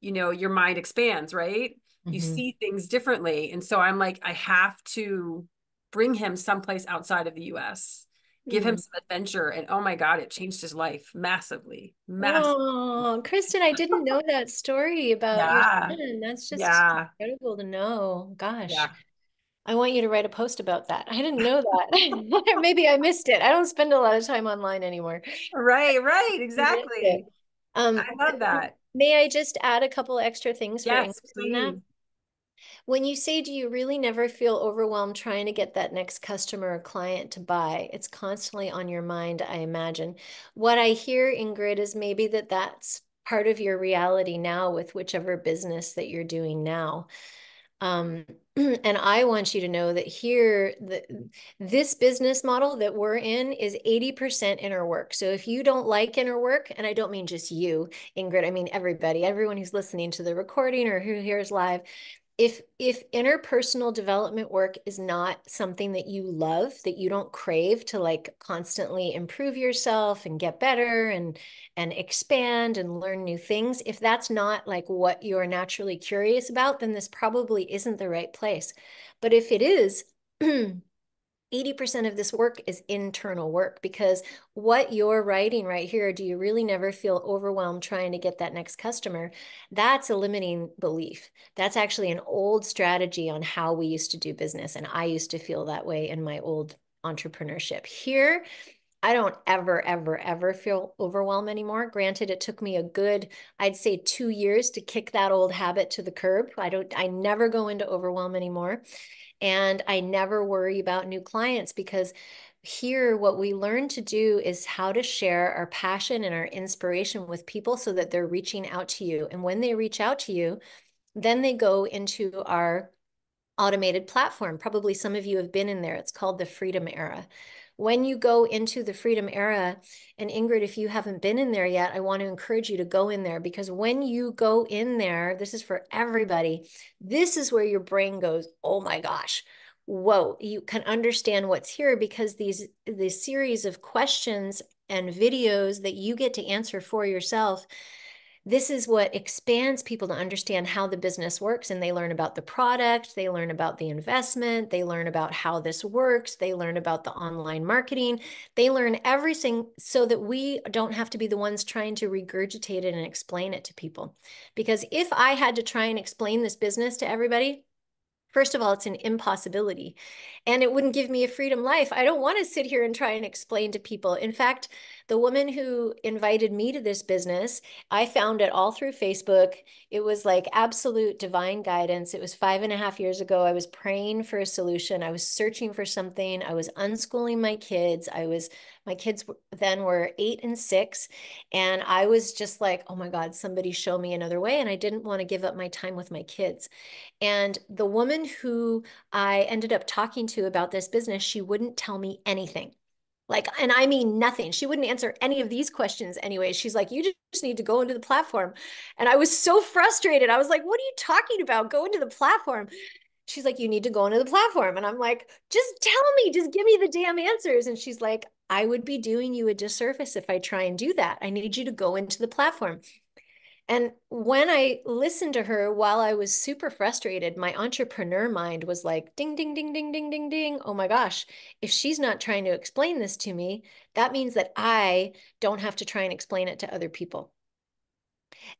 Speaker 2: your mind expands, right? You
Speaker 1: Hmm.
Speaker 2: see things differently. And so I'm like, I have to bring him someplace outside of the US, give him
Speaker 1: Mm.
Speaker 2: some adventure. And oh my God, it changed his life massively, massively.
Speaker 1: Oh, Kristen, I didn't know that story about your
Speaker 2: Yeah.
Speaker 1: son. That's just
Speaker 2: Yeah.
Speaker 1: incredible to know. Gosh,
Speaker 2: Yeah.
Speaker 1: I want you to write a post about that. I didn't know that. Or maybe I missed it. I don't spend a lot of time online anymore.
Speaker 2: Right, right,
Speaker 1: I missed it.
Speaker 2: exactly.
Speaker 1: Um,
Speaker 2: I love that.
Speaker 1: may I just add a couple extra things for Ingrid
Speaker 2: Yes,
Speaker 1: on that?
Speaker 2: please.
Speaker 1: When you say, do you really never feel overwhelmed trying to get that next customer or client to buy? It's constantly on your mind, I imagine. What I hear, Ingrid, is maybe that's part of your reality now with whichever business that you're doing now. Um, and I want you to know that here, this business model that we're in is 80% inner work. So if you don't like inner work, and I don't mean just you, Ingrid, I mean everybody, everyone who's listening to the recording or who hears live, if interpersonal development work is not something that you love, that you don't crave to like constantly improve yourself and get better and expand and learn new things, if that's not like what you're naturally curious about, then this probably isn't the right place. But if it is, 80% of this work is internal work, because what you're writing right here, do you really never feel overwhelmed trying to get that next customer? That's a limiting belief. That's actually an old strategy on how we used to do business. And I used to feel that way in my old entrepreneurship. Here, I don't ever, ever, ever feel overwhelmed anymore. Granted, it took me a good, I'd say 2 years to kick that old habit to the curb. I never go into overwhelm anymore. And I never worry about new clients, because here, what we learn to do is how to share our passion and our inspiration with people so that they're reaching out to you. And when they reach out to you, then they go into our automated platform. Probably some of you have been in there. It's called the Freedom Era. When you go into the Freedom Era, and Ingrid, if you haven't been in there yet, I want to encourage you to go in there, because when you go in there, this is for everybody. This is where your brain goes, oh my gosh, whoa, you can understand what's here, because these series of questions and videos that you get to answer for yourself, this is what expands people to understand how the business works. And they learn about the product, they learn about the investment, they learn about how this works, they learn about the online marketing, they learn everything, so that we don't have to be the ones trying to regurgitate it and explain it to people. Because if I had to try and explain this business to everybody, first of all, it's an impossibility, and it wouldn't give me a freedom life. I don't want to sit here and try and explain to people. In fact, the woman who invited me to this business, I found it all through Facebook. It was like absolute divine guidance. It was 5.5 years ago. I was praying for a solution. I was searching for something. I was unschooling my kids. My kids then were 8 and 6. And I was just like, oh my God, somebody show me another way. And I didn't want to give up my time with my kids. And the woman who I ended up talking to about this business, she wouldn't tell me anything. Like, and I mean nothing. She wouldn't answer any of these questions anyway. She's like, you just need to go into the platform. And I was so frustrated. I was like, what are you talking about? Go into the platform. She's like, you need to go into the platform. And I'm like, just tell me, just give me the damn answers. And she's like, I would be doing you a disservice if I try and do that. I need you to go into the platform. And when I listened to her while I was super frustrated, my entrepreneur mind was like, ding, ding, ding, ding, ding, ding, ding. Oh my gosh, if she's not trying to explain this to me, that means that I don't have to try and explain it to other people.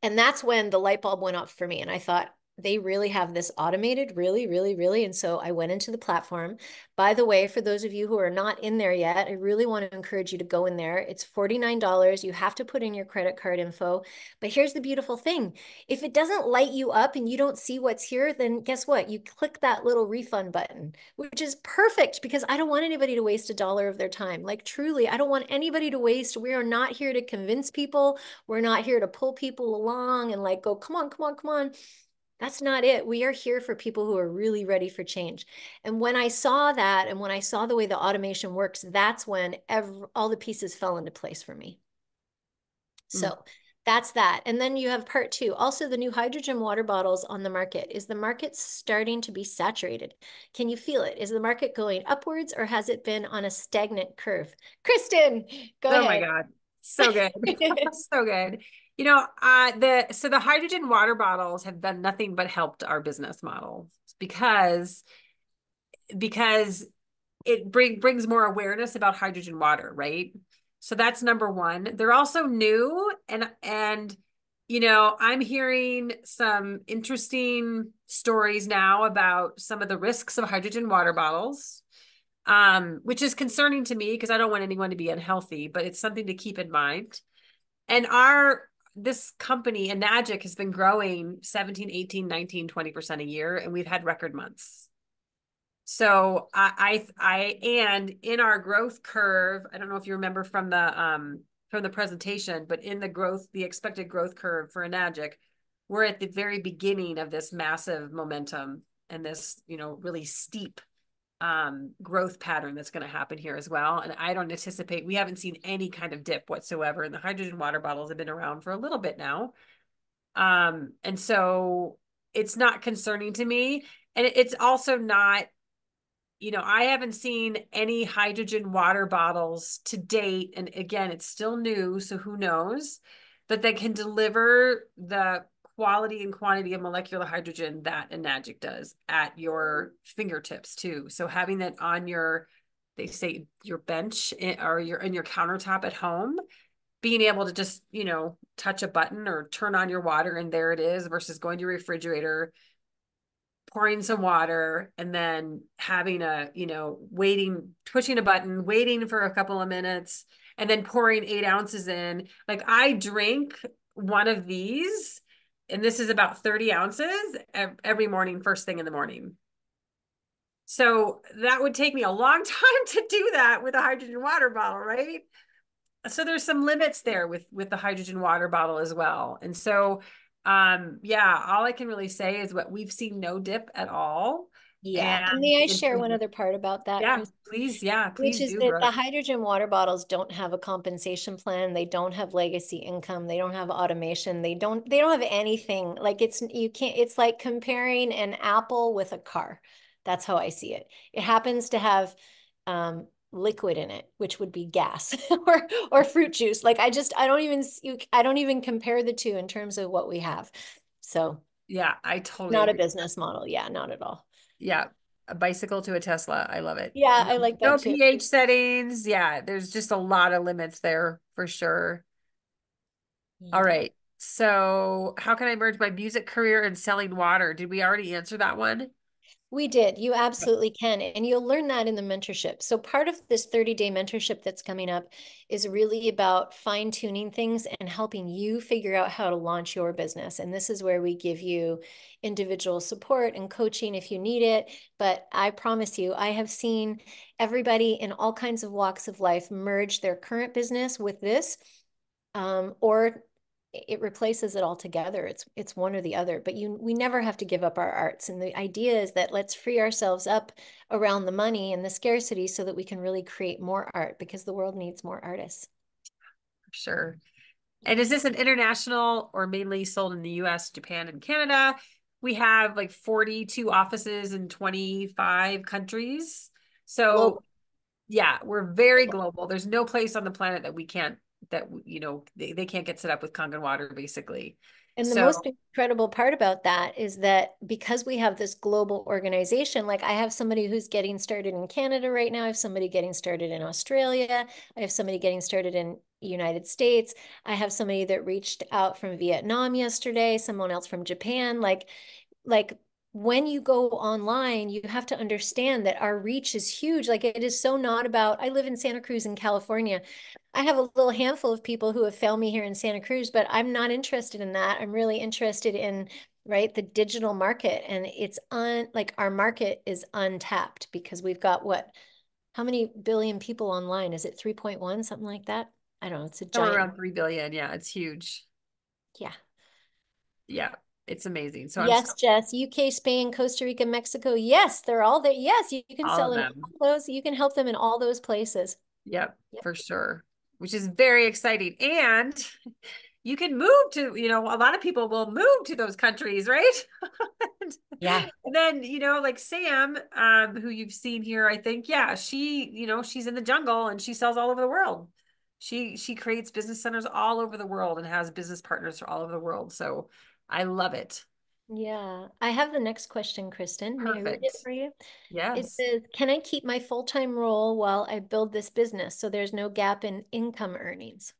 Speaker 1: And that's when the light bulb went off for me. And I thought, they really have this automated, really, really, really. And so I went into the platform. By the way, for those of you who are not in there yet, I really want to encourage you to go in there. It's $49. You have to put in your credit card info. But here's the beautiful thing. If it doesn't light you up and you don't see what's here, then guess what? You click that little refund button, which is perfect because I don't want anybody to waste a dollar of their time. Like truly, I don't want anybody to waste. We are not here to convince people. We're not here to pull people along and like go, come on, come on, come on. That's not it. We are here for people who are really ready for change. And when I saw that and when I saw the way the automation works, that's when all the pieces fell into place for me.
Speaker 2: Mm.
Speaker 1: So that's that. And then you have part two. Also, the new hydrogen water bottles on the market. Is the market starting to be saturated? Can you feel it? Is the market going upwards or has it been on a stagnant curve? Kristen, go
Speaker 2: Oh my
Speaker 1: ahead.
Speaker 2: God. So good. So good. The hydrogen water bottles have done nothing but helped our business model because because it brings more awareness about hydrogen water, right? So that's number one. They're also new and I'm hearing some interesting stories now about some of the risks of hydrogen water bottles, which is concerning to me because I don't want anyone to be unhealthy, but it's something to keep in mind. And this company, Enagic, has been growing 17, 18, 19, 20% a year, and we've had record months. So and in our growth curve, I don't know if you remember from the presentation, but in the expected growth curve for Enagic, we're at the very beginning of this massive momentum and this, really steep growth pattern that's going to happen here as well. And I don't anticipate, we haven't seen any kind of dip whatsoever. And the hydrogen water bottles have been around for a little bit now. And so it's not concerning to me. And it's also not, I haven't seen any hydrogen water bottles to date. And again, it's still new, so who knows, but that can deliver the quality and quantity of molecular hydrogen that Enagic does at your fingertips too. So having that on they say your bench or in your countertop at home, being able to just, touch a button or turn on your water and there it is versus going to your refrigerator, pouring some water and then having pushing a button, waiting for a couple of minutes, and then pouring 8 ounces in. Like I drink one of these, and this is about 30 ounces every morning, first thing in the morning. So that would take me a long time to do that with a hydrogen water bottle, right? So there's some limits there with the hydrogen water bottle as well. And so yeah, all I can really say is what we've seen no dip at all.
Speaker 1: Yeah. And
Speaker 2: And
Speaker 1: may I
Speaker 2: in
Speaker 1: share
Speaker 2: terms
Speaker 1: one
Speaker 2: of,
Speaker 1: other part about that,
Speaker 2: yeah,
Speaker 1: Chris? Which
Speaker 2: please
Speaker 1: is
Speaker 2: do,
Speaker 1: that the
Speaker 2: Brooke.
Speaker 1: hydrogen water bottles don't have a compensation plan. They don't have legacy income. They don't have automation. They don't have anything. Like you can't, it's like comparing an apple with a car. That's how I see it. It happens to have liquid in it, which would be gas or fruit juice. Like I don't even compare the two in terms of what we have. So
Speaker 2: Yeah, I totally
Speaker 1: not a
Speaker 2: agree.
Speaker 1: business model. Yeah, not at all.
Speaker 2: Yeah, a bicycle to a Tesla. I love it.
Speaker 1: Yeah,
Speaker 2: No,
Speaker 1: I like that
Speaker 2: no
Speaker 1: too.
Speaker 2: pH settings. Yeah, there's just a lot of limits there for sure. All
Speaker 1: Yeah.
Speaker 2: right. So, how can I merge my music career and selling water? Did we already answer that one?
Speaker 1: We did. You absolutely can. And you'll learn that in the mentorship. So, part of this 30-day mentorship that's coming up is really about fine tuning things and helping you figure out how to launch your business. And this is where we give you individual support and coaching if you need it. But I promise you, I have seen everybody in all kinds of walks of life merge their current business with this, or it replaces it altogether. It's one or the other, but we never have to give up our arts. And the idea is that let's free ourselves up around the money and the scarcity so that we can really create more art because the world needs more artists.
Speaker 2: Sure. And
Speaker 1: Yeah.
Speaker 2: is this an international or mainly sold in the US, Japan, and Canada? We have like 42 offices in 25 countries. So
Speaker 1: Global.
Speaker 2: yeah, we're very global. There's no place on the planet that we can't, that, they can't get set up with Kangen water, basically.
Speaker 1: And the
Speaker 2: So
Speaker 1: most incredible part about that is that because we have this global organization, like I have somebody who's getting started in Canada right now, I have somebody getting started in Australia, I have somebody getting started in United States, I have somebody that reached out from Vietnam yesterday, someone else from Japan. Like like when you go online, you have to understand that our reach is huge. Like it is so not about, I live in Santa Cruz in California. I have a little handful of people who have found me here in Santa Cruz, but I'm not interested in that. I'm really interested in, right, the digital market. And it's on, like our market is untapped because we've got what, how many billion people online? Is it 3.1, something like that? I don't know. It's a
Speaker 2: Somewhere
Speaker 1: giant.
Speaker 2: around 3 billion. Yeah, it's huge.
Speaker 1: Yeah.
Speaker 2: Yeah, it's amazing. So I'm so
Speaker 1: Yes, Jess. UK, Spain, Costa Rica, Mexico. Yes, they're all there. Yes, you can
Speaker 2: all
Speaker 1: sell
Speaker 2: of
Speaker 1: in
Speaker 2: them.
Speaker 1: all those. You can help them in all those places.
Speaker 2: Yep,
Speaker 1: Yep.
Speaker 2: for sure. Which is very exciting. And you can move to, a lot of people will move to those countries, right?
Speaker 1: Yeah.
Speaker 2: And then, like Sam, who you've seen here, I think, yeah, she's in the jungle and she sells all over the world. She creates business centers all over the world and has business partners for all over the world. So I love it.
Speaker 1: Yeah. I have the next question, Kristen. May I read it
Speaker 2: Perfect.
Speaker 1: for you? It
Speaker 2: Yes.
Speaker 1: says, can I keep my full-time role while I build this business so there's no gap in income earnings?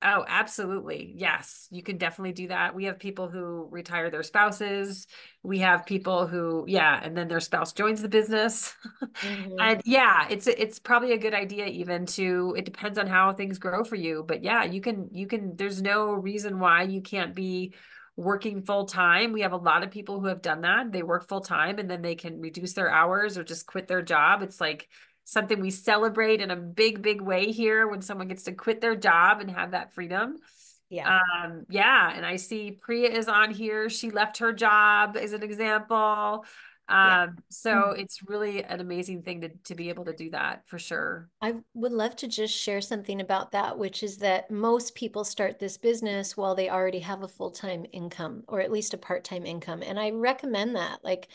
Speaker 2: Oh, absolutely. Yes, you can definitely do that. We have people who retire their spouses. We have people who, yeah, and then their spouse joins the business.
Speaker 1: Hmm.
Speaker 2: And yeah, it's probably a good idea even to, it depends on how things grow for you. But yeah, there's no reason why you can't be working full time. We have a lot of people who have done that. They work full time and then they can reduce their hours or just quit their job. It's like something we celebrate in a big, big way here when someone gets to quit their job and have that freedom.
Speaker 1: Yeah.
Speaker 2: Yeah, and I see Priya is on here. She left her job as an example.
Speaker 1: Yeah.
Speaker 2: So it's really an amazing thing to be able to do that for sure.
Speaker 1: I would love to just share something about that, which is that most people start this business while they already have a full-time income or at least a part-time income. And I recommend that. Like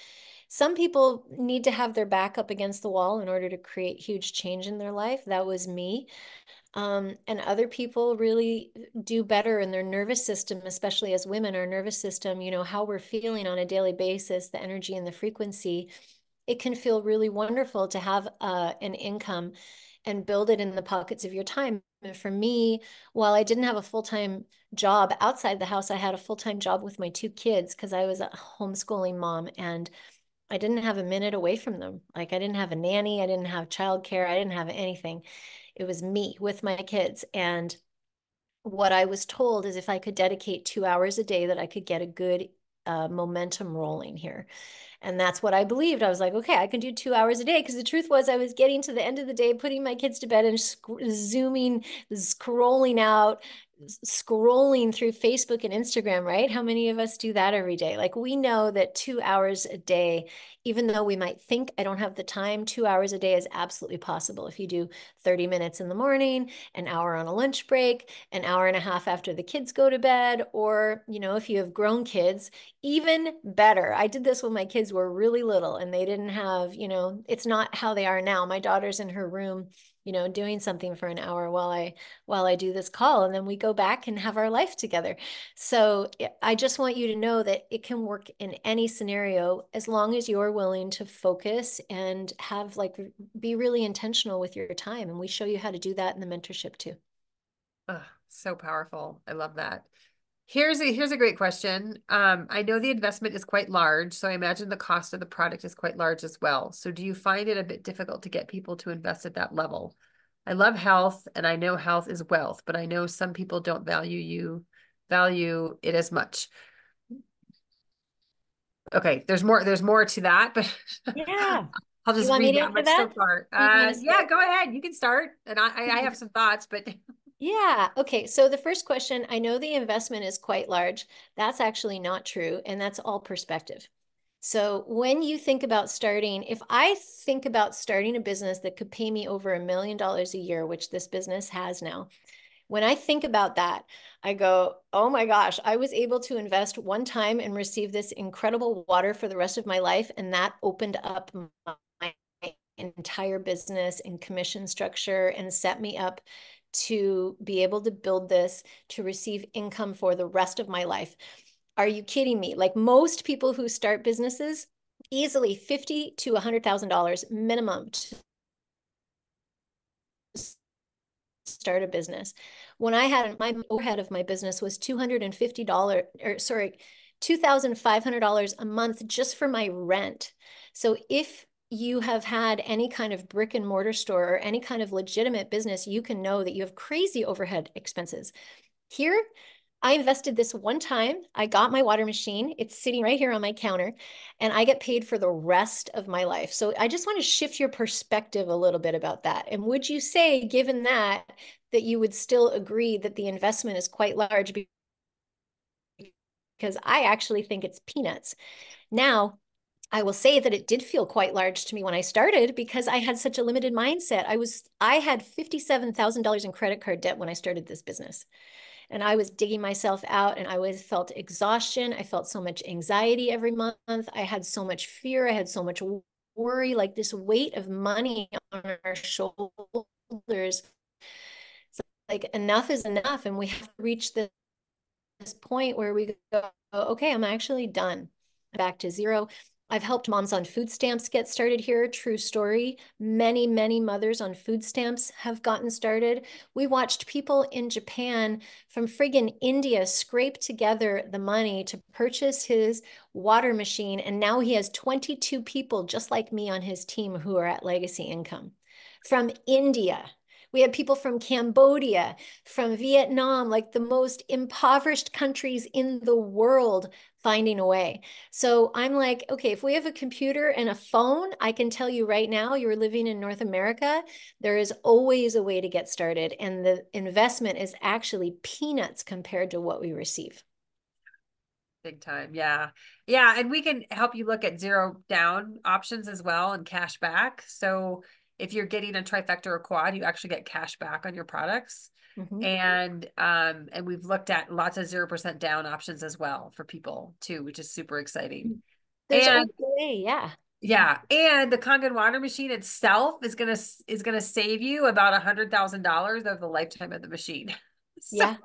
Speaker 1: some people need to have their back up against the wall in order to create huge change in their life. That was me. And other people really do better in their nervous system, especially as women, our nervous system, how we're feeling on a daily basis, the energy and the frequency. It can feel really wonderful to have an income and build it in the pockets of your time. And for me, while I didn't have a full-time job outside the house, I had a full-time job with my two kids because I was a homeschooling mom and I didn't have a minute away from them. Like I didn't have a nanny, I didn't have childcare, I didn't have anything. It was me with my kids. And what I was told is if I could dedicate 2 hours a day, that I could get a good momentum rolling here. And that's what I believed. I was like, okay, I can do 2 hours a day. Because the truth was, I was getting to the end of the day, putting my kids to bed and zooming, scrolling out, scrolling through Facebook and Instagram, right? How many of us do that every day? Like, we know that 2 hours a day, even though we might think I don't have the time, 2 hours a day is absolutely possible. If you do 30 minutes in the morning, an hour on a lunch break, an hour and a half after the kids go to bed, or, if you have grown kids, even better. I did this when my kids were really little and they didn't have, it's not how they are now. My daughter's in her room, doing something for an hour while I do this call and then we go back and have our life together. So I just want you to know that it can work in any scenario as long as you're willing to focus and have be really intentional with your time. And we show you how to do that in the mentorship too.
Speaker 2: Ugh, so powerful. I love that. Here's a great question. I know the investment is quite large, so I imagine the cost of the product is quite large as well. So do you find it a bit difficult to get people to invest at that level? I love health and I know health is wealth, but I know some people don't value it as much. Okay, there's more to that, but
Speaker 1: Yeah.
Speaker 2: I'll
Speaker 1: You
Speaker 2: just
Speaker 1: want me
Speaker 2: read
Speaker 1: to
Speaker 2: that
Speaker 1: answer
Speaker 2: much so
Speaker 1: that?
Speaker 2: far.
Speaker 1: You want to
Speaker 2: Yeah,
Speaker 1: start?
Speaker 2: go ahead. You can start. And I have some thoughts, but
Speaker 1: Yeah. Okay. So the first question, I know the investment is quite large. That's actually not true. And that's all perspective. So when you think about starting, if I think about starting a business that could pay me over $1 million a year, which this business has now, when I think about that, I go, oh my gosh, I was able to invest one time and receive this incredible water for the rest of my life. And that opened up my entire business and commission structure and set me up to be able to build this to receive income for the rest of my life. Are you kidding me? Like most people who start businesses, easily 50 to $100,000 minimum to start a business. When I had my overhead of my business was $250, or sorry, $2,500 a month just for my rent. So if you have had any kind of brick and mortar store or any kind of legitimate business, you can know that you have crazy overhead expenses. Here, I invested this one time. I got my water machine. It's sitting right here on my counter, and I get paid for the rest of my life. So I just want to shift your perspective a little bit about that. And would you say, given that, that you would still agree that the investment is quite large? Because I actually think it's peanuts. Now, I will say that it did feel quite large to me when I started because I had such a limited mindset. I had $57,000 in credit card debt when I started this business. And I was digging myself out and I always felt exhaustion. I felt so much anxiety every month. I had so much fear. I had so much worry, like this weight of money on our shoulders. It's like enough is enough. And we have to reach this point where we go, okay, I'm actually done. Back to zero. I've helped moms on food stamps get started here. True story. Many, many mothers on food stamps have gotten started. We watched people in Japan from friggin' India scrape together the money to purchase his water machine. And now he has 22 people just like me on his team who are at legacy income from India. We have people from Cambodia, from Vietnam, like the most impoverished countries in the world finding a way. So I'm like, okay, if we have a computer and a phone, I can tell you right now, you're living in North America, there is always a way to get started. And the investment is actually peanuts compared to what we receive.
Speaker 2: Big time. Yeah. Yeah. And we can help you look at zero down options as well and cash back. So if you're getting a trifecta or quad, you actually get cash back on your products.
Speaker 1: Mhm.
Speaker 2: And we've looked at lots of 0% down options as well for people too, which is super exciting.
Speaker 1: There's
Speaker 2: And
Speaker 1: always a way, yeah.
Speaker 2: yeah, and the Kangen water machine itself is gonna save you about $100,000 over the lifetime of the machine. So
Speaker 1: Yeah.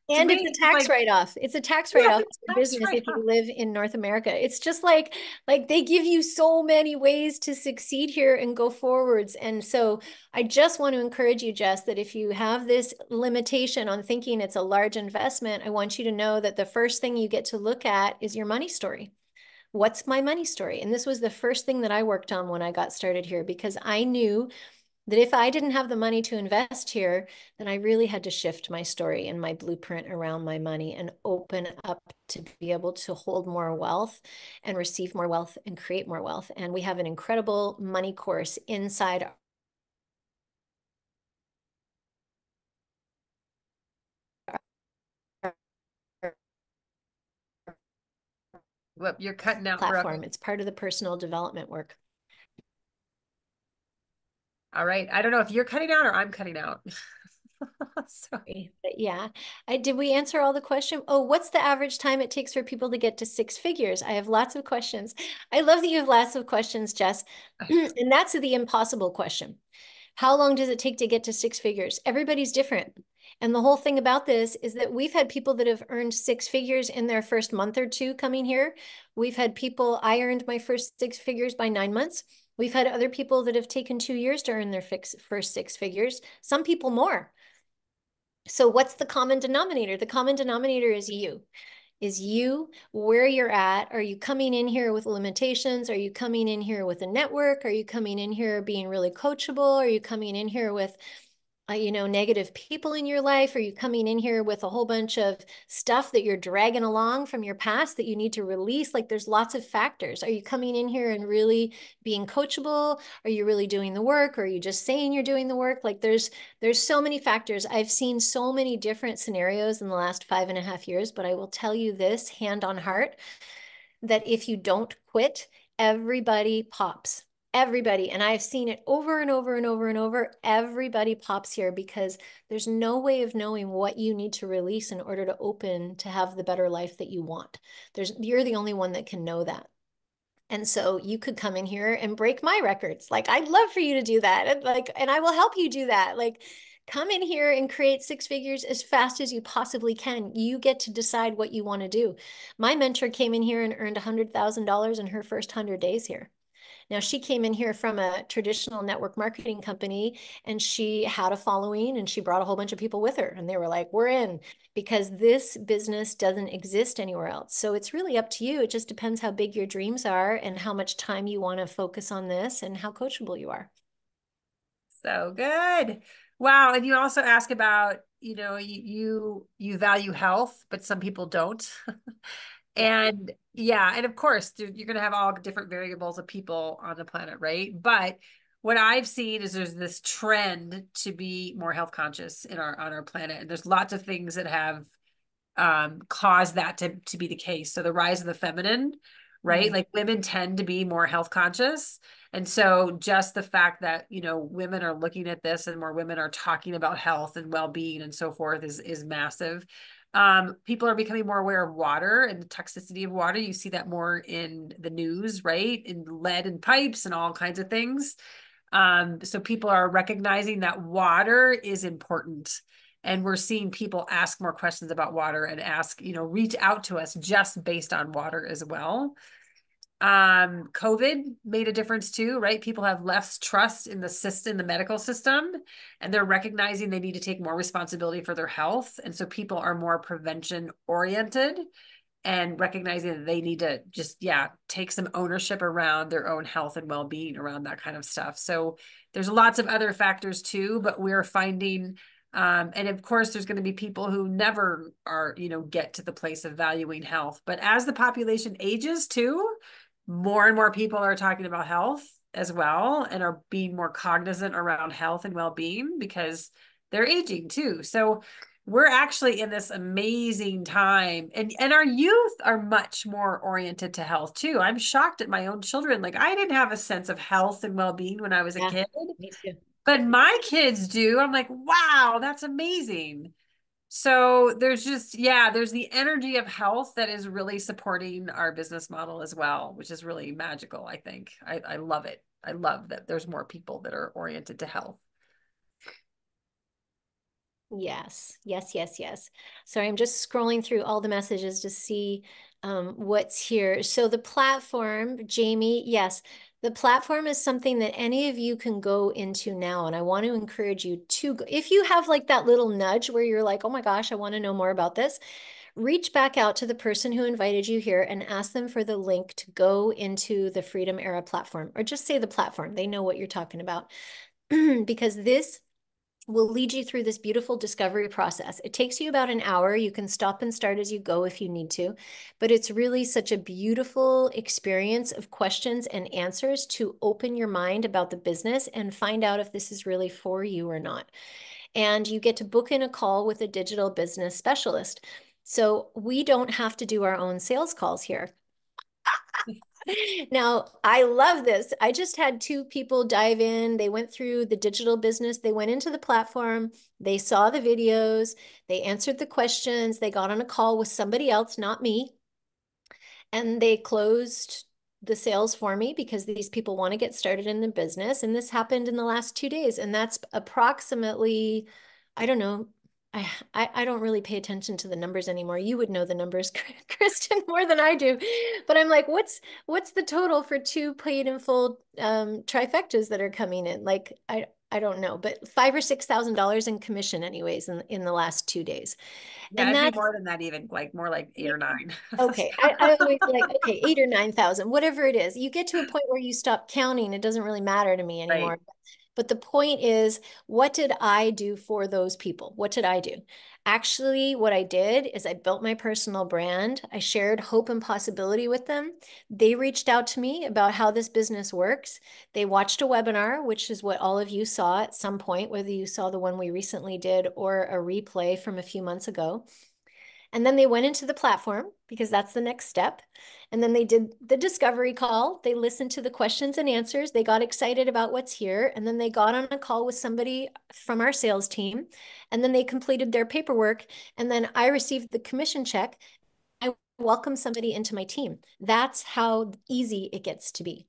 Speaker 2: to
Speaker 1: And it's a
Speaker 2: me, it's
Speaker 1: tax
Speaker 2: like,
Speaker 1: write-off. It's a tax
Speaker 2: yeah,
Speaker 1: write-off
Speaker 2: the
Speaker 1: for your
Speaker 2: tax
Speaker 1: business if
Speaker 2: write-off.
Speaker 1: you live in North America. It's just like they give you so many ways to succeed here and go forwards. And so I just want to encourage you, Jess, that if you have this limitation on thinking it's a large investment, I want you to know that the first thing you get to look at is your money story. What's my money story? And this was the first thing that I worked on when I got started here because I knew that if I didn't have the money to invest here, then I really had to shift my story and my blueprint around my money and open up to be able to hold more wealth and receive more wealth and create more wealth. And we have an incredible money course inside our
Speaker 2: Well, you're cutting out, Brooke.
Speaker 1: platform. It's part of the personal development work.
Speaker 2: All right. I don't know if you're cutting out or I'm cutting out. So
Speaker 1: But yeah, did we answer all the questions? Oh, what's the average time it takes for people to get to six figures? I have lots of questions. I love that you have lots of questions, Jess. And that's the impossible question. How long does it take to get to six figures? Everybody's different. And the whole thing about this is that we've had people that have earned six figures in their first month or two coming here. We've had people, I earned my first six figures by 9 months. We've had other people that have taken 2 years to earn their first six figures, some people more. So what's the common denominator? The common denominator is you, where you're at. Are you coming in here with limitations? Are you coming in here with a network? Are you coming in here being really coachable? Are you coming in here with negative people in your life? Are you coming in here with a whole bunch of stuff that you're dragging along from your past that you need to release? Like there's lots of factors. Are you coming in here and really being coachable? Are you really doing the work? Or are you just saying you're doing the work? Like there's so many factors. I've seen so many different scenarios in the last 5.5 years, but I will tell you this hand on heart that if you don't quit, everybody pops. Everybody. And I've seen it over and over and over and over. Everybody pops here because there's no way of knowing what you need to release in order to open to have the better life that you want. You're the only one that can know that. And so you could come in here and break my records. Like I'd love for you to do that. And I will help you do that. Like come in here and create six figures as fast as you possibly can. You get to decide what you want to do. My mentor came in here and earned $100,000 in her first 100 days here. Now, she came in here from a traditional network marketing company and she had a following and she brought a whole bunch of people with her. And they were like, we're in because this business doesn't exist anywhere else. So it's really up to you. It just depends how big your dreams are and how much time you want to focus on this and how coachable you are.
Speaker 2: So good. Wow. And you also ask about, you value health, but some people don't.
Speaker 1: Yeah.
Speaker 2: And yeah, and of course, you're going to have all different variables of people on the planet, right? But what I've seen is there's this trend to be more health conscious in our on our planet, and there's lots of things that have caused that to be the case. So the rise of the feminine, right?
Speaker 1: Mm.
Speaker 2: Like women tend to be more health conscious. And so just the fact that, women are looking at this and more women are talking about health and well-being and so forth is massive. People are becoming more aware of water and the toxicity of water. You see that more in the news, right? In lead and pipes and all kinds of things. So people are recognizing that water is important. And we're seeing people ask more questions about water and reach out to us just based on water as well. COVID made a difference too, right? People have less trust in the system, the medical system, and they're recognizing they need to take more responsibility for their health. And so people are more prevention oriented and recognizing that they need to just, yeah, take some ownership around their own health and well-being around that kind of stuff. So there's lots of other factors too, but we're finding and of course, there's going to be people who never are, get to the place of valuing health. But as the population ages too, more and more people are talking about health as well and are being more cognizant around health and well-being because they're aging too. So we're actually in this amazing time, and our youth are much more oriented to health too. I'm shocked at my own children. Like I didn't have a sense of health and well-being when I was a
Speaker 1: Yeah,
Speaker 2: kid,
Speaker 1: me too.
Speaker 2: but my kids do. I'm like, wow, that's amazing. So there's just, yeah, there's the energy of health that is really supporting our business model as well, which is really magical, I think. I love it. I love that there's more people that are oriented to health.
Speaker 1: Yes, yes, yes, yes. Sorry, I'm just scrolling through all the messages to see what's here. So the platform, Jamie, yes, the platform is something that any of you can go into now. And I want to encourage you to go. If you have like that little nudge where you're like, oh my gosh, I want to know more about this, reach back out to the person who invited you here and ask them for the link to go into the Freedom Era platform, or just say the platform. They know what you're talking about because this will lead you through this beautiful discovery process. It takes you about an hour. You can stop and start as you go if you need to, but it's really such a beautiful experience of questions and answers to open your mind about the business and find out if this is really for you or not. And you get to book in a call with a digital business specialist. So we don't have to do our own sales calls here. Now, I love this. I just had two people dive in. They went through the digital business, they went into the platform, they saw the videos, they answered the questions, they got on a call with somebody else, not me, and they closed the sales for me because these people want to get started in the business. And this happened in the last 2 days. And that's approximately, I don't know, I don't really pay attention to the numbers anymore. You would know the numbers, Kristen, more than I do. But I'm like, what's the total for two paid and full trifectas that are coming in? Like, I don't know, but $5,000 or $6,000 in commission, anyways, in the last 2 days.
Speaker 2: Yeah,
Speaker 1: And
Speaker 2: it'd be
Speaker 1: that's
Speaker 2: more than that, even like more like eight or nine.
Speaker 1: okay. I always like, okay, 8 or 9,000, whatever it is. You get to a point where you stop counting. It doesn't really matter to me
Speaker 2: Right.
Speaker 1: anymore. But the point is, what did I do for those people? What did I do? Actually, what I did is I built my personal brand. I shared hope and possibility with them. They reached out to me about how this business works. They watched a webinar, which is what all of you saw at some point, whether you saw the one we recently did or a replay from a few months ago. And then they went into the platform because that's the next step. And then they did the discovery call. They listened to the questions and answers. They got excited about what's here. And then they got on a call with somebody from our sales team. And then they completed their paperwork. And then I received the commission check. I welcome somebody into my team. That's how easy it gets to be.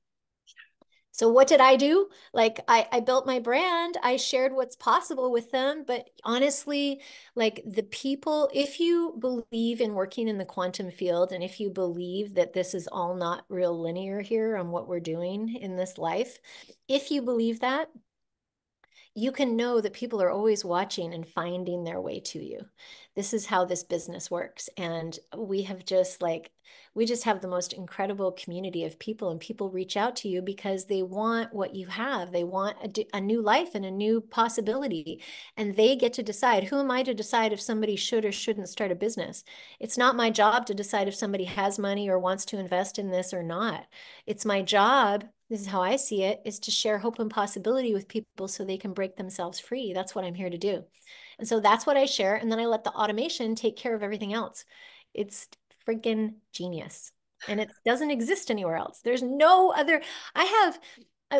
Speaker 1: So what did I do? Like I built my brand, I shared what's possible with them, but honestly, like the people, if you believe in working in the quantum field and if you believe that this is all not real linear here on what we're doing in this life, if you believe that, you can know that people are always watching and finding their way to you. This is how this business works. And we just have the most incredible community of people, and people reach out to you because they want what you have. They want a new life and a new possibility. And they get to decide. Who am I to decide if somebody should or shouldn't start a business? It's not my job to decide if somebody has money or wants to invest in this or not. It's my job, this is how I see it, is to share hope and possibility with people so they can break themselves free. That's what I'm here to do. And so that's what I share. And then I let the automation take care of everything else. It's freaking genius. And it doesn't exist anywhere else. There's no other. I have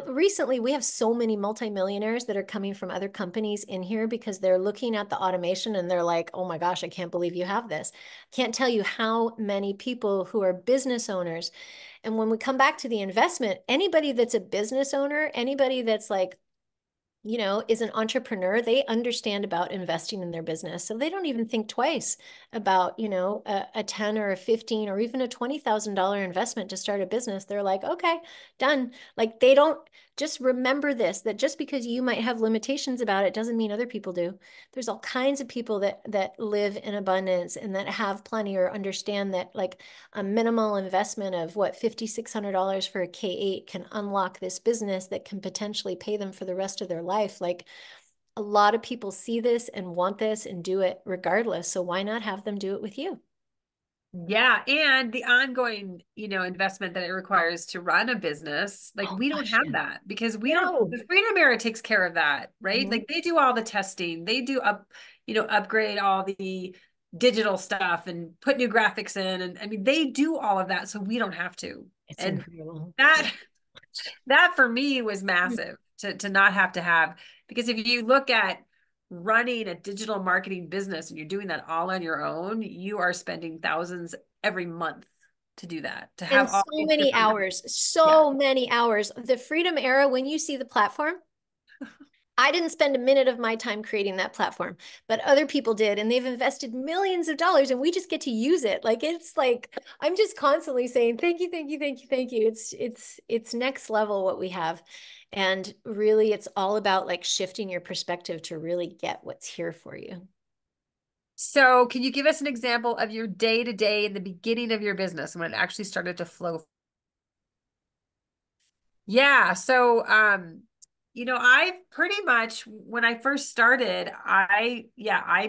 Speaker 1: recently, we have so many multimillionaires that are coming from other companies in here because they're looking at the automation and they're like, oh my gosh, I can't believe you have this. Can't tell you how many people who are business owners. And when we come back to the investment, anybody that's a business owner, anybody that's like, is an entrepreneur, they understand about investing in their business. So they don't even think twice about, a 10 or a 15 or even a $20,000 investment to start a business. They're like, okay, done. Like they don't just remember this, that just because you might have limitations about it doesn't mean other people do. There's all kinds of people that live in abundance and that have plenty or understand that like a minimal investment of what, $5,600 for a K8 can unlock this business that can potentially pay them for the rest of their life. Like a lot of people see this and want this and do it regardless. So why not have them do it with you?
Speaker 2: Yeah, and the ongoing, investment that it requires to run a business, like
Speaker 1: Oh
Speaker 2: we don't
Speaker 1: gosh,
Speaker 2: have
Speaker 1: yeah.
Speaker 2: that because we don't,
Speaker 1: No.
Speaker 2: the Freedom Era takes care of that, right?
Speaker 1: Mhm.
Speaker 2: Like they do all the testing, they do upgrade all the digital stuff and put new graphics in. And I mean, they do all of that, so we don't have to.
Speaker 1: It's
Speaker 2: And
Speaker 1: incredible.
Speaker 2: that that for me was massive to not have to have, because if you look at running a digital marketing business and you're doing that all on your own, you are spending thousands every month to do that, to have
Speaker 1: And
Speaker 2: all
Speaker 1: so
Speaker 2: these
Speaker 1: many
Speaker 2: different,
Speaker 1: hours,
Speaker 2: yeah.
Speaker 1: so many hours. The Freedom Era, when you see the platform, I didn't spend a minute of my time creating that platform, but other people did, and they've invested millions of dollars, and we just get to use it. Like it's like I'm just constantly saying, thank you, thank you, thank you, thank you. It's next level what we have. And really, it's all about like shifting your perspective to really get what's here for you.
Speaker 2: So can you give us an example of your day to day in the beginning of your business when it actually started to flow? Yeah, so I pretty much when I first started, I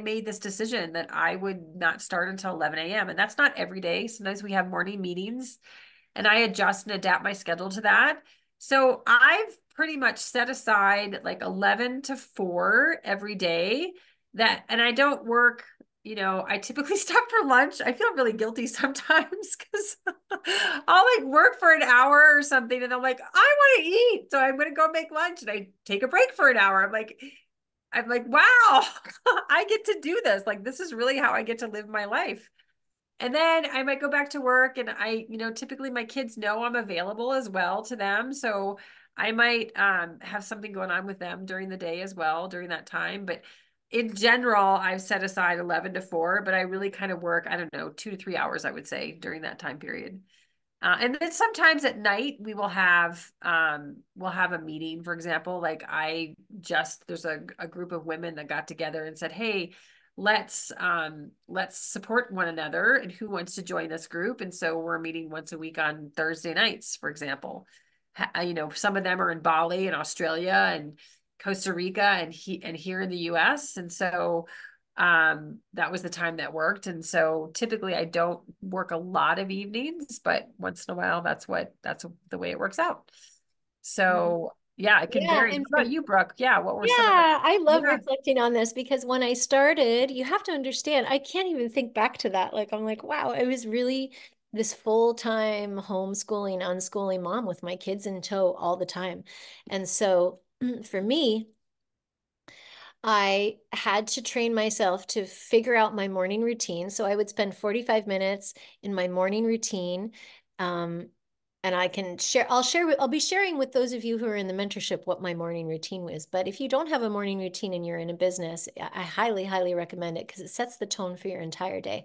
Speaker 2: made this decision that I would not start until 11 a.m. And that's not every day. Sometimes we have morning meetings and I adjust and adapt my schedule to that. So I've pretty much set aside like 11 to 4 every day, and I don't work, I typically stop for lunch. I feel really guilty sometimes because I'll like work for an hour or something and I'm like, I want to eat. So I'm going to go make lunch and I take a break for an hour. I'm like, wow, I get to do this. Like, this is really how I get to live my life. And then I might go back to work and typically my kids know I'm available as well to them. So I might have something going on with them during the day as well during that time. But in general, I've set aside 11 to 4, but I really kind of work, I don't know, 2 to 3 hours, I would say, during that time period. And then sometimes at night we'll have a meeting, for example. Like there's a group of women that got together and said, hey, let's support one another and who wants to join this group. And so we're meeting once a week on Thursday nights, for example. Some of them are in Bali and Australia and Costa Rica and here in the US. And so that was the time that worked. And so typically I don't work a lot of evenings, but once in a while that's the way it works out. So yeah, it can
Speaker 1: Yeah,
Speaker 2: vary.
Speaker 1: and
Speaker 2: What about you, Brooke? Yeah, what were some of the
Speaker 1: yeah, I love
Speaker 2: yeah.
Speaker 1: reflecting on this because when I started, you have to understand, I can't even think back to that. Like, I'm like, wow, I was really this full-time homeschooling, unschooling mom with my kids in tow all the time. And so for me, I had to train myself to figure out my morning routine. So I would spend 45 minutes in my morning routine. Um, and I can share, I'll be sharing with those of you who are in the mentorship what my morning routine was. But if you don't have a morning routine and you're in a business, I highly, highly recommend it because it sets the tone for your entire day.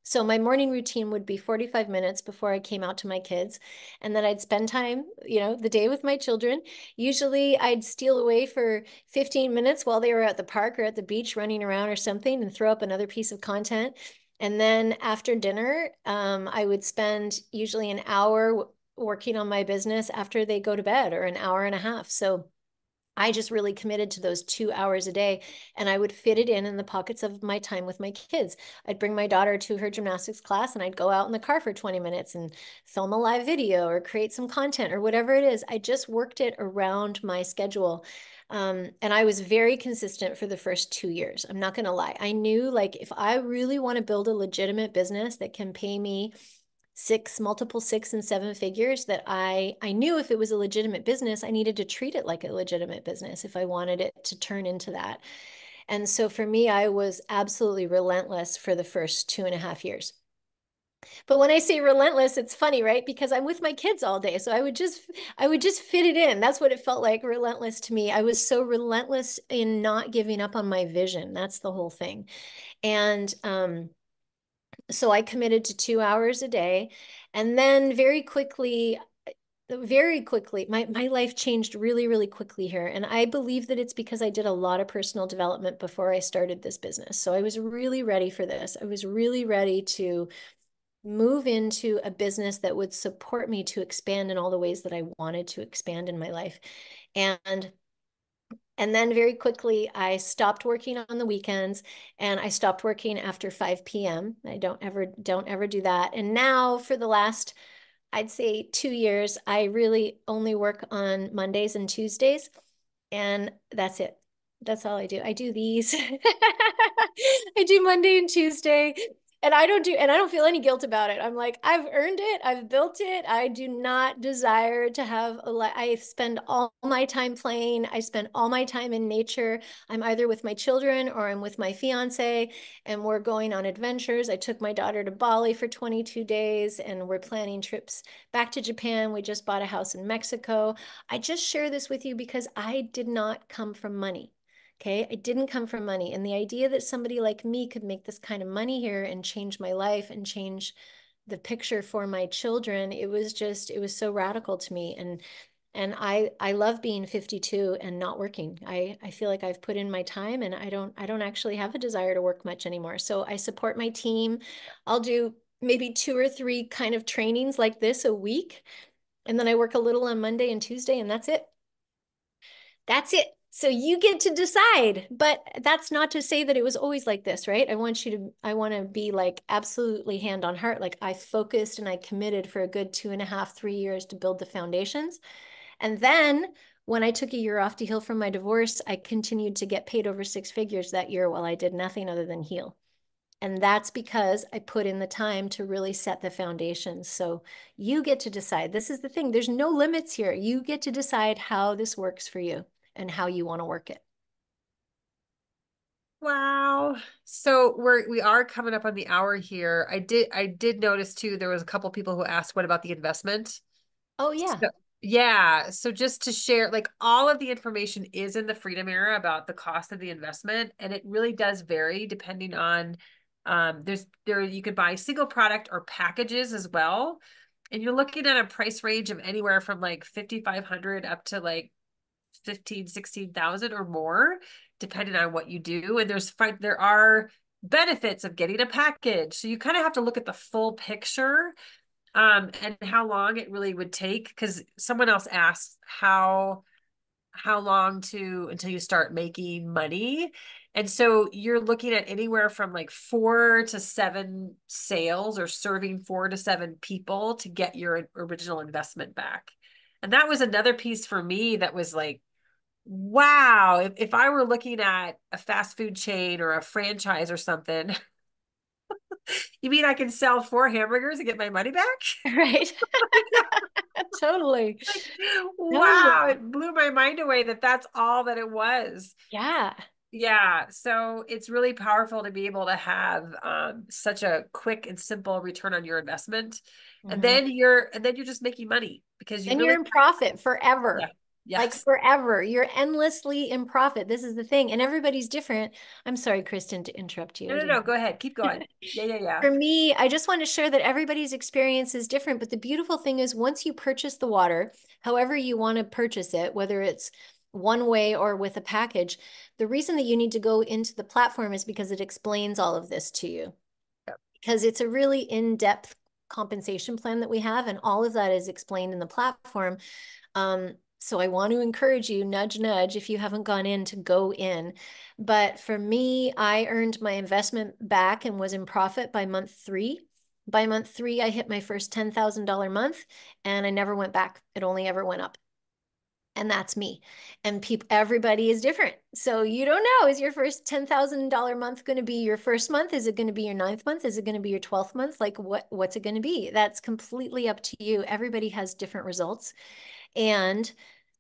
Speaker 1: So my morning routine would be 45 minutes before I came out to my kids. And then I'd spend time, the day with my children. Usually I'd steal away for 15 minutes while they were at the park or at the beach running around or something and throw up another piece of content. And then after dinner, I would spend usually an hour working on my business after they go to bed, or an hour and a half. So I just really committed to those 2 hours a day, and I would fit it in the pockets of my time with my kids. I'd bring my daughter to her gymnastics class and I'd go out in the car for 20 minutes and film a live video or create some content or whatever it is. I just worked it around my schedule. And I was very consistent for the first 2 years. I'm not going to lie. I knew, like, if I really want to build a legitimate business that can pay me multiple 6 and 7 figures, that I knew if it was a legitimate business, I needed to treat it like a legitimate business if I wanted it to turn into that. And so for me, I was absolutely relentless for the first 2.5 years. But when I say relentless, it's funny, right? Because I'm with my kids all day. So I would just fit it in. That's what it felt like, relentless to me. I was so relentless in not giving up on my vision. That's the whole thing. And so I committed to 2 hours a day. And then very quickly, my life changed really, really quickly here. And I believe that it's because I did a lot of personal development before I started this business. So I was really ready for this. I was really ready to move into a business that would support me to expand in all the ways that I wanted to expand in my life. And and then very quickly, I stopped working on the weekends and I stopped working after 5 p.m. I don't ever do that. And now for the last, I'd say, 2 years, I really only work on Mondays and Tuesdays, and that's it. That's all I do. I do these. I do Monday and Tuesday. And I don't feel any guilt about it. I'm like, I've earned it. I've built it. I do not desire to have I spend all my time playing. I spend all my time in nature. I'm either with my children or I'm with my fiance, and we're going on adventures. I took my daughter to Bali for 22 days and we're planning trips back to Japan. We just bought a house in Mexico. I just share this with you because I did not come from money. Okay, I didn't come from money. And the idea that somebody like me could make this kind of money here and change my life and change the picture for my children, it was so radical to me. And I love being 52 and not working. I feel like I've put in my time and I don't actually have a desire to work much anymore. So I support my team. I'll do maybe 2 or 3 kind of trainings like this a week. And then I work a little on Monday and Tuesday, and that's it. That's it. So you get to decide. But that's not to say that it was always like this, right? I want to be like absolutely hand on heart. Like, I focused and I committed for a good 2.5, 3 years to build the foundations. And then when I took a year off to heal from my divorce, I continued to get paid over 6 figures that year while I did nothing other than heal. And that's because I put in the time to really set the foundation. So you get to decide. This is the thing. There's no limits here. You get to decide how this works for you and how you want to work it.
Speaker 2: Wow. So we are coming up on the hour here. I did notice too, there was a couple people who asked, what about the investment?
Speaker 1: Oh, yeah.
Speaker 2: So, yeah. So just to share, like, all of the information is in the Freedom Era about the cost of the investment, and it really does vary depending on there you could buy single product or packages as well. And you're looking at a price range of anywhere from like 5,500 up to like 15, 16,000 or more, depending on what you do. And there are benefits of getting a package. So you kind of have to look at the full picture, and how long it really would take. Because someone else asked how long to until you start making money. And so you're looking at anywhere from like 4 to 7 sales, or serving 4 to 7 people to get your original investment back. And that was another piece for me that was like, wow, if I were looking at a fast food chain or a franchise or something, you mean I can sell 4 hamburgers and get my money back?
Speaker 1: Right. Totally.
Speaker 2: Like, wow,
Speaker 1: Totally.
Speaker 2: it blew my mind away that that's all that it was.
Speaker 1: Yeah.
Speaker 2: Yeah, so it's really powerful to be able to have such a quick and simple return on your investment.
Speaker 1: Mhm.
Speaker 2: and then you're just making money because you
Speaker 1: And you're
Speaker 2: really,
Speaker 1: in profit
Speaker 2: yeah,
Speaker 1: forever. Like
Speaker 2: yes.
Speaker 1: forever. You're endlessly in profit. This is the thing. And everybody's different. I'm sorry, Kristen, to interrupt you.
Speaker 2: No,
Speaker 1: I
Speaker 2: no,
Speaker 1: didn't.
Speaker 2: no, go ahead. Keep going. Yeah, yeah, yeah.
Speaker 1: For me, I just want to share that everybody's experience is different. But the beautiful thing is, once you purchase the water, however you want to purchase it, whether it's one way or with a package, the reason that you need to go into the platform is because it explains all of this to you.
Speaker 2: Yep.
Speaker 1: Because it's a really in-depth compensation plan that we have, and all of that is explained in the platform. So I want to encourage you, nudge, nudge, if you haven't gone in to go in. But for me, I earned my investment back and was in profit by month 3. By month 3, I hit my first $10,000 month and I never went back. It only ever went up. And that's me. And people, everybody is different. So you don't know, is your first $10,000 month going to be your first month? Is it going to be your ninth month? Is it going to be your 12th month? Like what's it going to be? That's completely up to you. Everybody has different results. And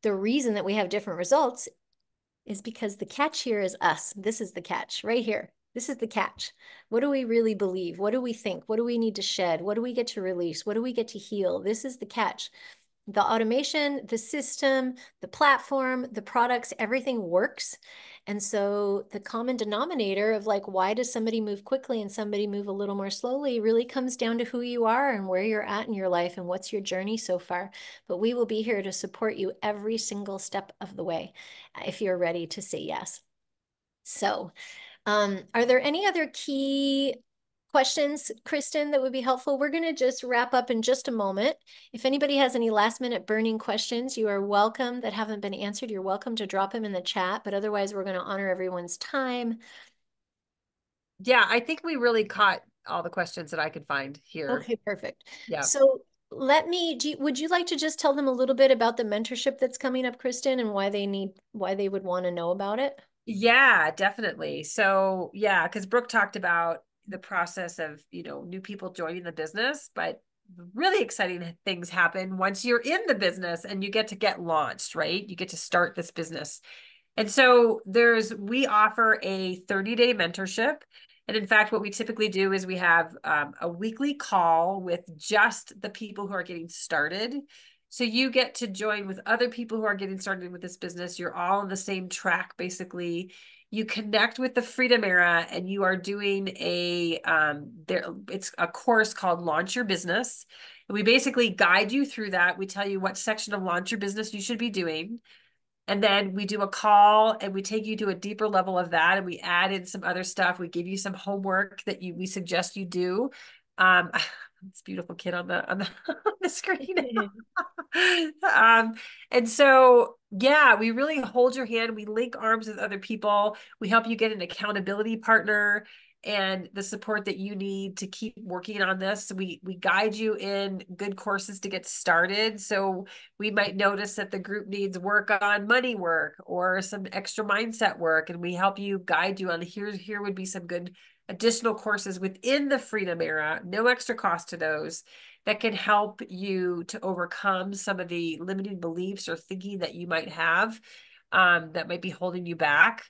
Speaker 1: the reason that we have different results is because the catch here is us. This is the catch right here. This is the catch. What do we really believe? What do we think? What do we need to shed? What do we get to release? What do we get to heal? This is the catch. The automation, the system, the platform, the products, everything works. And so the common denominator of like, why does somebody move quickly and somebody move a little more slowly really comes down to who you are and where you're at in your life and what's your journey so far. But we will be here to support you every single step of the way if you're ready to say yes. So are there any other key questions, Kristen, that would be helpful? We're going to just wrap up in just a moment. If anybody has any last minute burning questions, you are welcome that haven't been answered. You're welcome to drop them in the chat, but otherwise we're going to honor everyone's time.
Speaker 2: Yeah, I think we really caught all the questions that I could find here.
Speaker 1: Okay, perfect.
Speaker 2: Yeah.
Speaker 1: So would you like to just tell them a little bit about the mentorship that's coming up, Kristen, and why they would want to know about it?
Speaker 2: Yeah, definitely. So, yeah, because Brooke talked about the process of, new people joining the business, but really exciting things happen once you're in the business and you get launched, right? You get to start this business. And so we offer a 30-day mentorship. And in fact, what we typically do is we have a weekly call with just the people who are getting started. So you get to join with other people who are getting started with this business. You're all on the same track, basically. You connect with the Freedom Era and you are doing it's a course called Launch Your Business. And we basically guide you through that. We tell you what section of Launch Your Business you should be doing. And then we do a call and we take you to a deeper level of that. And we add in some other stuff. We give you some homework that we suggest you do. This beautiful kid on the screen. um, and so, yeah, we really hold your hand. We link arms with other people. We help you get an accountability partner and the support that you need to keep working on this. We guide you in good courses to get started. So we might notice that the group needs work on money work or some extra mindset work, and we help you guide you on here would be some good additional courses within the Freedom Era, no extra cost to those, that can help you to overcome some of the limiting beliefs or thinking that you might have that might be holding you back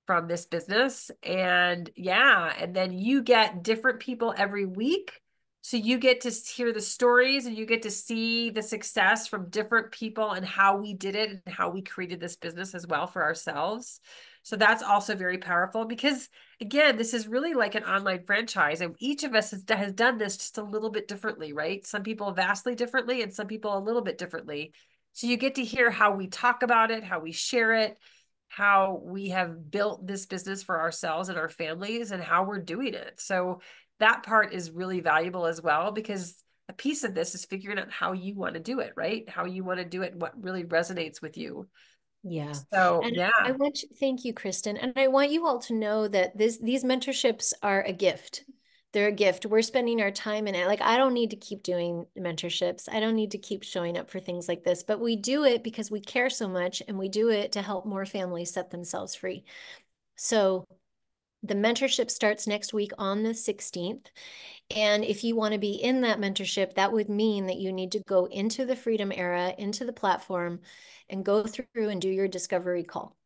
Speaker 2: from this business. And yeah, and then you get different people every week. So you get to hear the stories and you get to see the success from different people and how we did it and how we created this business as well for ourselves. So that's also very powerful because, again, this is really like an online franchise, and each of us has done this just a little bit differently, right? Some people vastly differently and some people a little bit differently. So you get to hear how we talk about it, how we share it, how we have built this business for ourselves and our families, and how we're doing it. So that part is really valuable as well, because a piece of this is figuring out how you want to do it, right? How you want to do it, and what really resonates with you.
Speaker 1: Yeah.
Speaker 2: So
Speaker 1: And I
Speaker 2: yeah.
Speaker 1: want to thank you, Kristen. And I want you all to know that these mentorships are a gift. They're a gift. We're spending our time in it. Like, I don't need to keep doing mentorships. I don't need to keep showing up for things like this, but we do it because we care so much and we do it to help more families set themselves free. So the mentorship starts next week on the 16th. And if you want to be in that mentorship, that would mean that you need to go into the Freedom Era, into the platform, and go through and do your discovery call.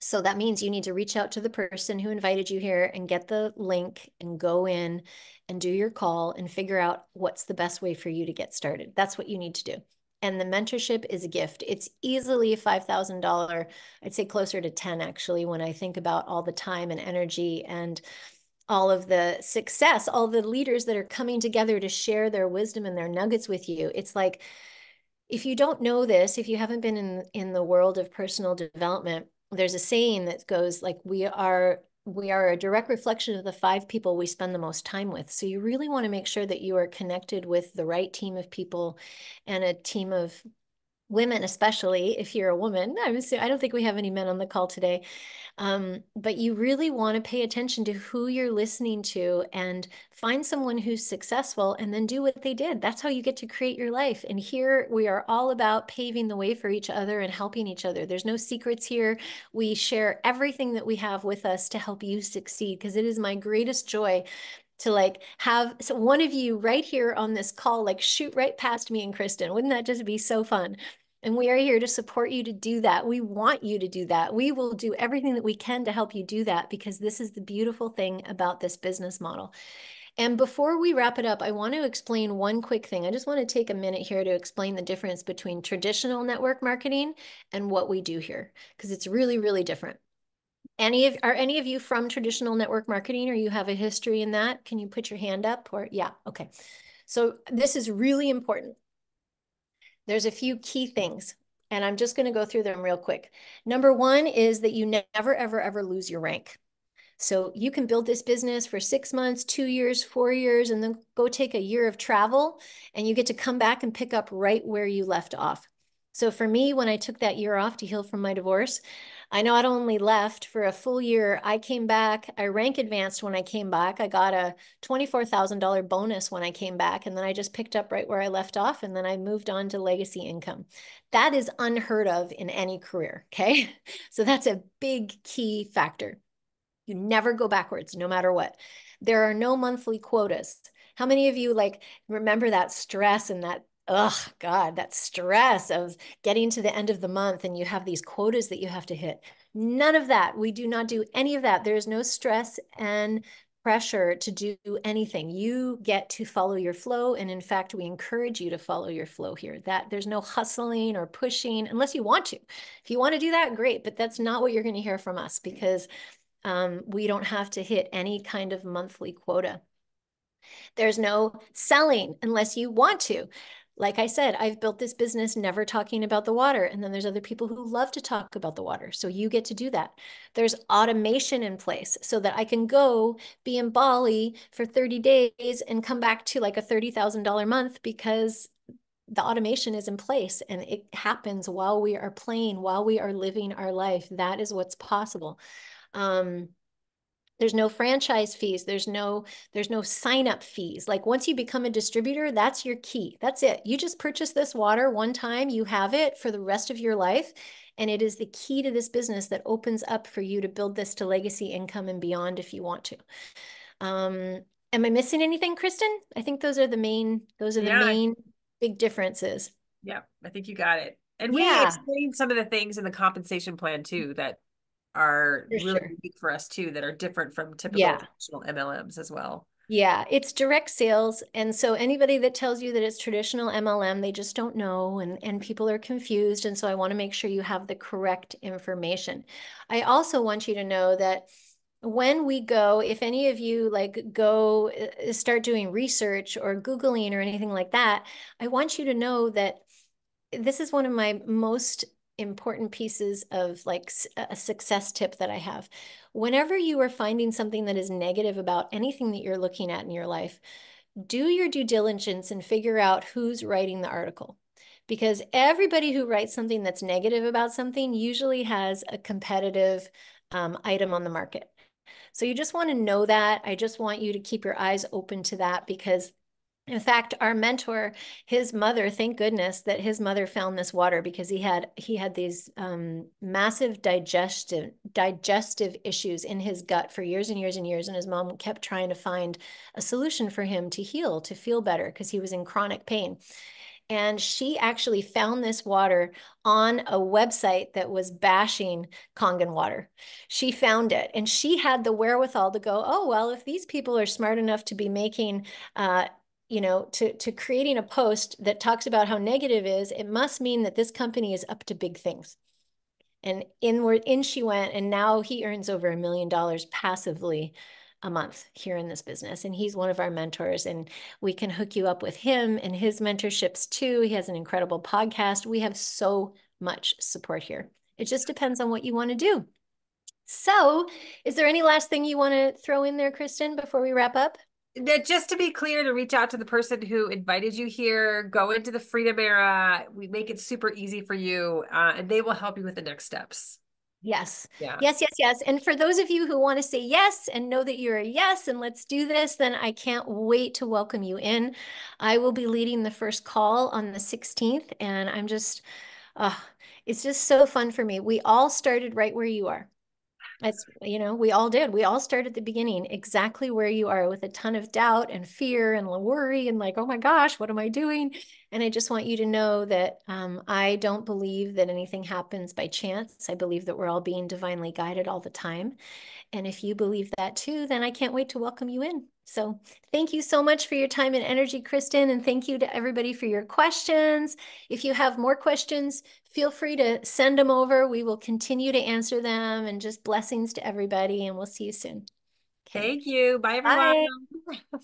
Speaker 1: So that means you need to reach out to the person who invited you here and get the link and go in and do your call and figure out what's the best way for you to get started. That's what you need to do. And the mentorship is a gift. It's easily a $5,000, I'd say closer to 10 actually, when I think about all the time and energy and all of the success, all the leaders that are coming together to share their wisdom and their nuggets with you. It's like, if you don't know this, if you haven't been in the world of personal development, there's a saying that goes like, we are a direct reflection of the 5 people we spend the most time with. So you really want to make sure that you are connected with the right team of people and a team of women, especially if you're a woman. I don't think we have any men on the call today. But you really want to pay attention to who you're listening to and find someone who's successful and then do what they did. That's how you get to create your life. And here we are all about paving the way for each other and helping each other. There's no secrets here. We share everything that we have with us to help you succeed, because it is my greatest joy to like have one of you right here on this call, like shoot right past me and Kristen. Wouldn't that just be so fun? And we are here to support you to do that. We want you to do that. We will do everything that we can to help you do that, because this is the beautiful thing about this business model. And before we wrap it up, I want to explain one quick thing. I just want to take a minute here to explain the difference between traditional network marketing and what we do here, because it's really, really different. Are any of you from traditional network marketing, or you have a history in that? Can you put your hand up? Or yeah, okay. So this is really important. There's a few key things, and I'm just going to go through them real quick. Number one is that you never, ever, ever lose your rank. So you can build this business for 6 months, 2 years, 4 years, and then go take a year of travel, and you get to come back and pick up right where you left off. So for me, when I took that year off to heal from my divorce, I know I'd only left for a full year. I came back, I rank advanced when I came back. I got a $24,000 bonus when I came back, and then I just picked up right where I left off, and then I moved on to legacy income. That is unheard of in any career, okay? So that's a big key factor. You never go backwards, no matter what. There are no monthly quotas. How many of you like remember that stress and that, oh God, that stress of getting to the end of the month and you have these quotas that you have to hit? None of that. We do not do any of that. There is no stress and pressure to do anything. You get to follow your flow. And in fact, we encourage you to follow your flow here. That there's no hustling or pushing unless you want to. If you want to do that, great. But that's not what you're going to hear from us, because we don't have to hit any kind of monthly quota. There's no selling unless you want to. Like I said, I've built this business never talking about the water. And then there's other people who love to talk about the water. So you get to do that. There's automation in place so that I can go be in Bali for 30 days and come back to like a $30,000 month, because the automation is in place and it happens while we are playing, while we are living our life. That is what's possible. Um, there's no franchise fees. There's no sign up fees. Like once you become a distributor, that's your key. That's it. You just purchase this water one time, you have it for the rest of your life. And it is the key to this business that opens up for you to build this to legacy income and beyond if you want to. Am I missing anything, Kristen? I think those are the
Speaker 2: Yeah,
Speaker 1: main big differences.
Speaker 2: yeah, I think you got it. And we
Speaker 1: Yeah,
Speaker 2: explained some of the things in the compensation plan too that are
Speaker 1: for
Speaker 2: really
Speaker 1: sure.
Speaker 2: unique for us too, that are different from typical
Speaker 1: Yeah.
Speaker 2: traditional MLMs as well.
Speaker 1: Yeah, it's direct sales. And so anybody that tells you that it's traditional MLM, they just don't know, and people are confused. And so I want to make sure you have the correct information. I also want you to know that when we go, if any of you like go start doing research or Googling or anything like that, I want you to know that this is one of my most important pieces of like a success tip that I have. Whenever you are finding something that is negative about anything that you're looking at in your life, do your due diligence and figure out who's writing the article. Because everybody who writes something that's negative about something usually has a competitive item on the market. So you just want to know that. I just want you to keep your eyes open to that, because in fact, our mentor, his mother, thank goodness that his mother found this water, because he had these massive digestive issues in his gut for years and years and years, and his mom kept trying to find a solution for him to heal, to feel better, because he was in chronic pain. And she actually found this water on a website that was bashing Kangen water. She found it and she had the wherewithal to go, oh, well, if these people are smart enough to be making, to creating a post that talks about how negative is, it must mean that this company is up to big things. And in she went, and now he earns over $1 million passively a month here in this business. And he's one of our mentors, and we can hook you up with him and his mentorships too. He has an incredible podcast. We have so much support here. It just depends on what you want to do. So, is there any last thing you want to throw in there, Kristen, before we wrap up?
Speaker 2: That just to be clear, to reach out to the person who invited you here, go into the Freedom Era. We make it super easy for you, and they will help you with the next steps.
Speaker 1: Yes,
Speaker 2: Yeah.
Speaker 1: yes, yes, yes. And for those of you who want to say yes and know that you're a yes and let's do this, then I can't wait to welcome you in. I will be leading the first call on the 16th, and uh, it's just so fun for me. We all started right where you are. We all did. We all start at the beginning, exactly where you are, with a ton of doubt and fear and worry and like, oh my gosh, what am I doing? And I just want you to know that I don't believe that anything happens by chance. I believe that we're all being divinely guided all the time. And if you believe that too, then I can't wait to welcome you in. So thank you so much for your time and energy, Kristen. And thank you to everybody for your questions. If you have more questions, feel free to send them over. We will continue to answer them, and just blessings to everybody. And we'll see you soon. Okay.
Speaker 2: Thank you. Bye, everyone.
Speaker 1: Bye.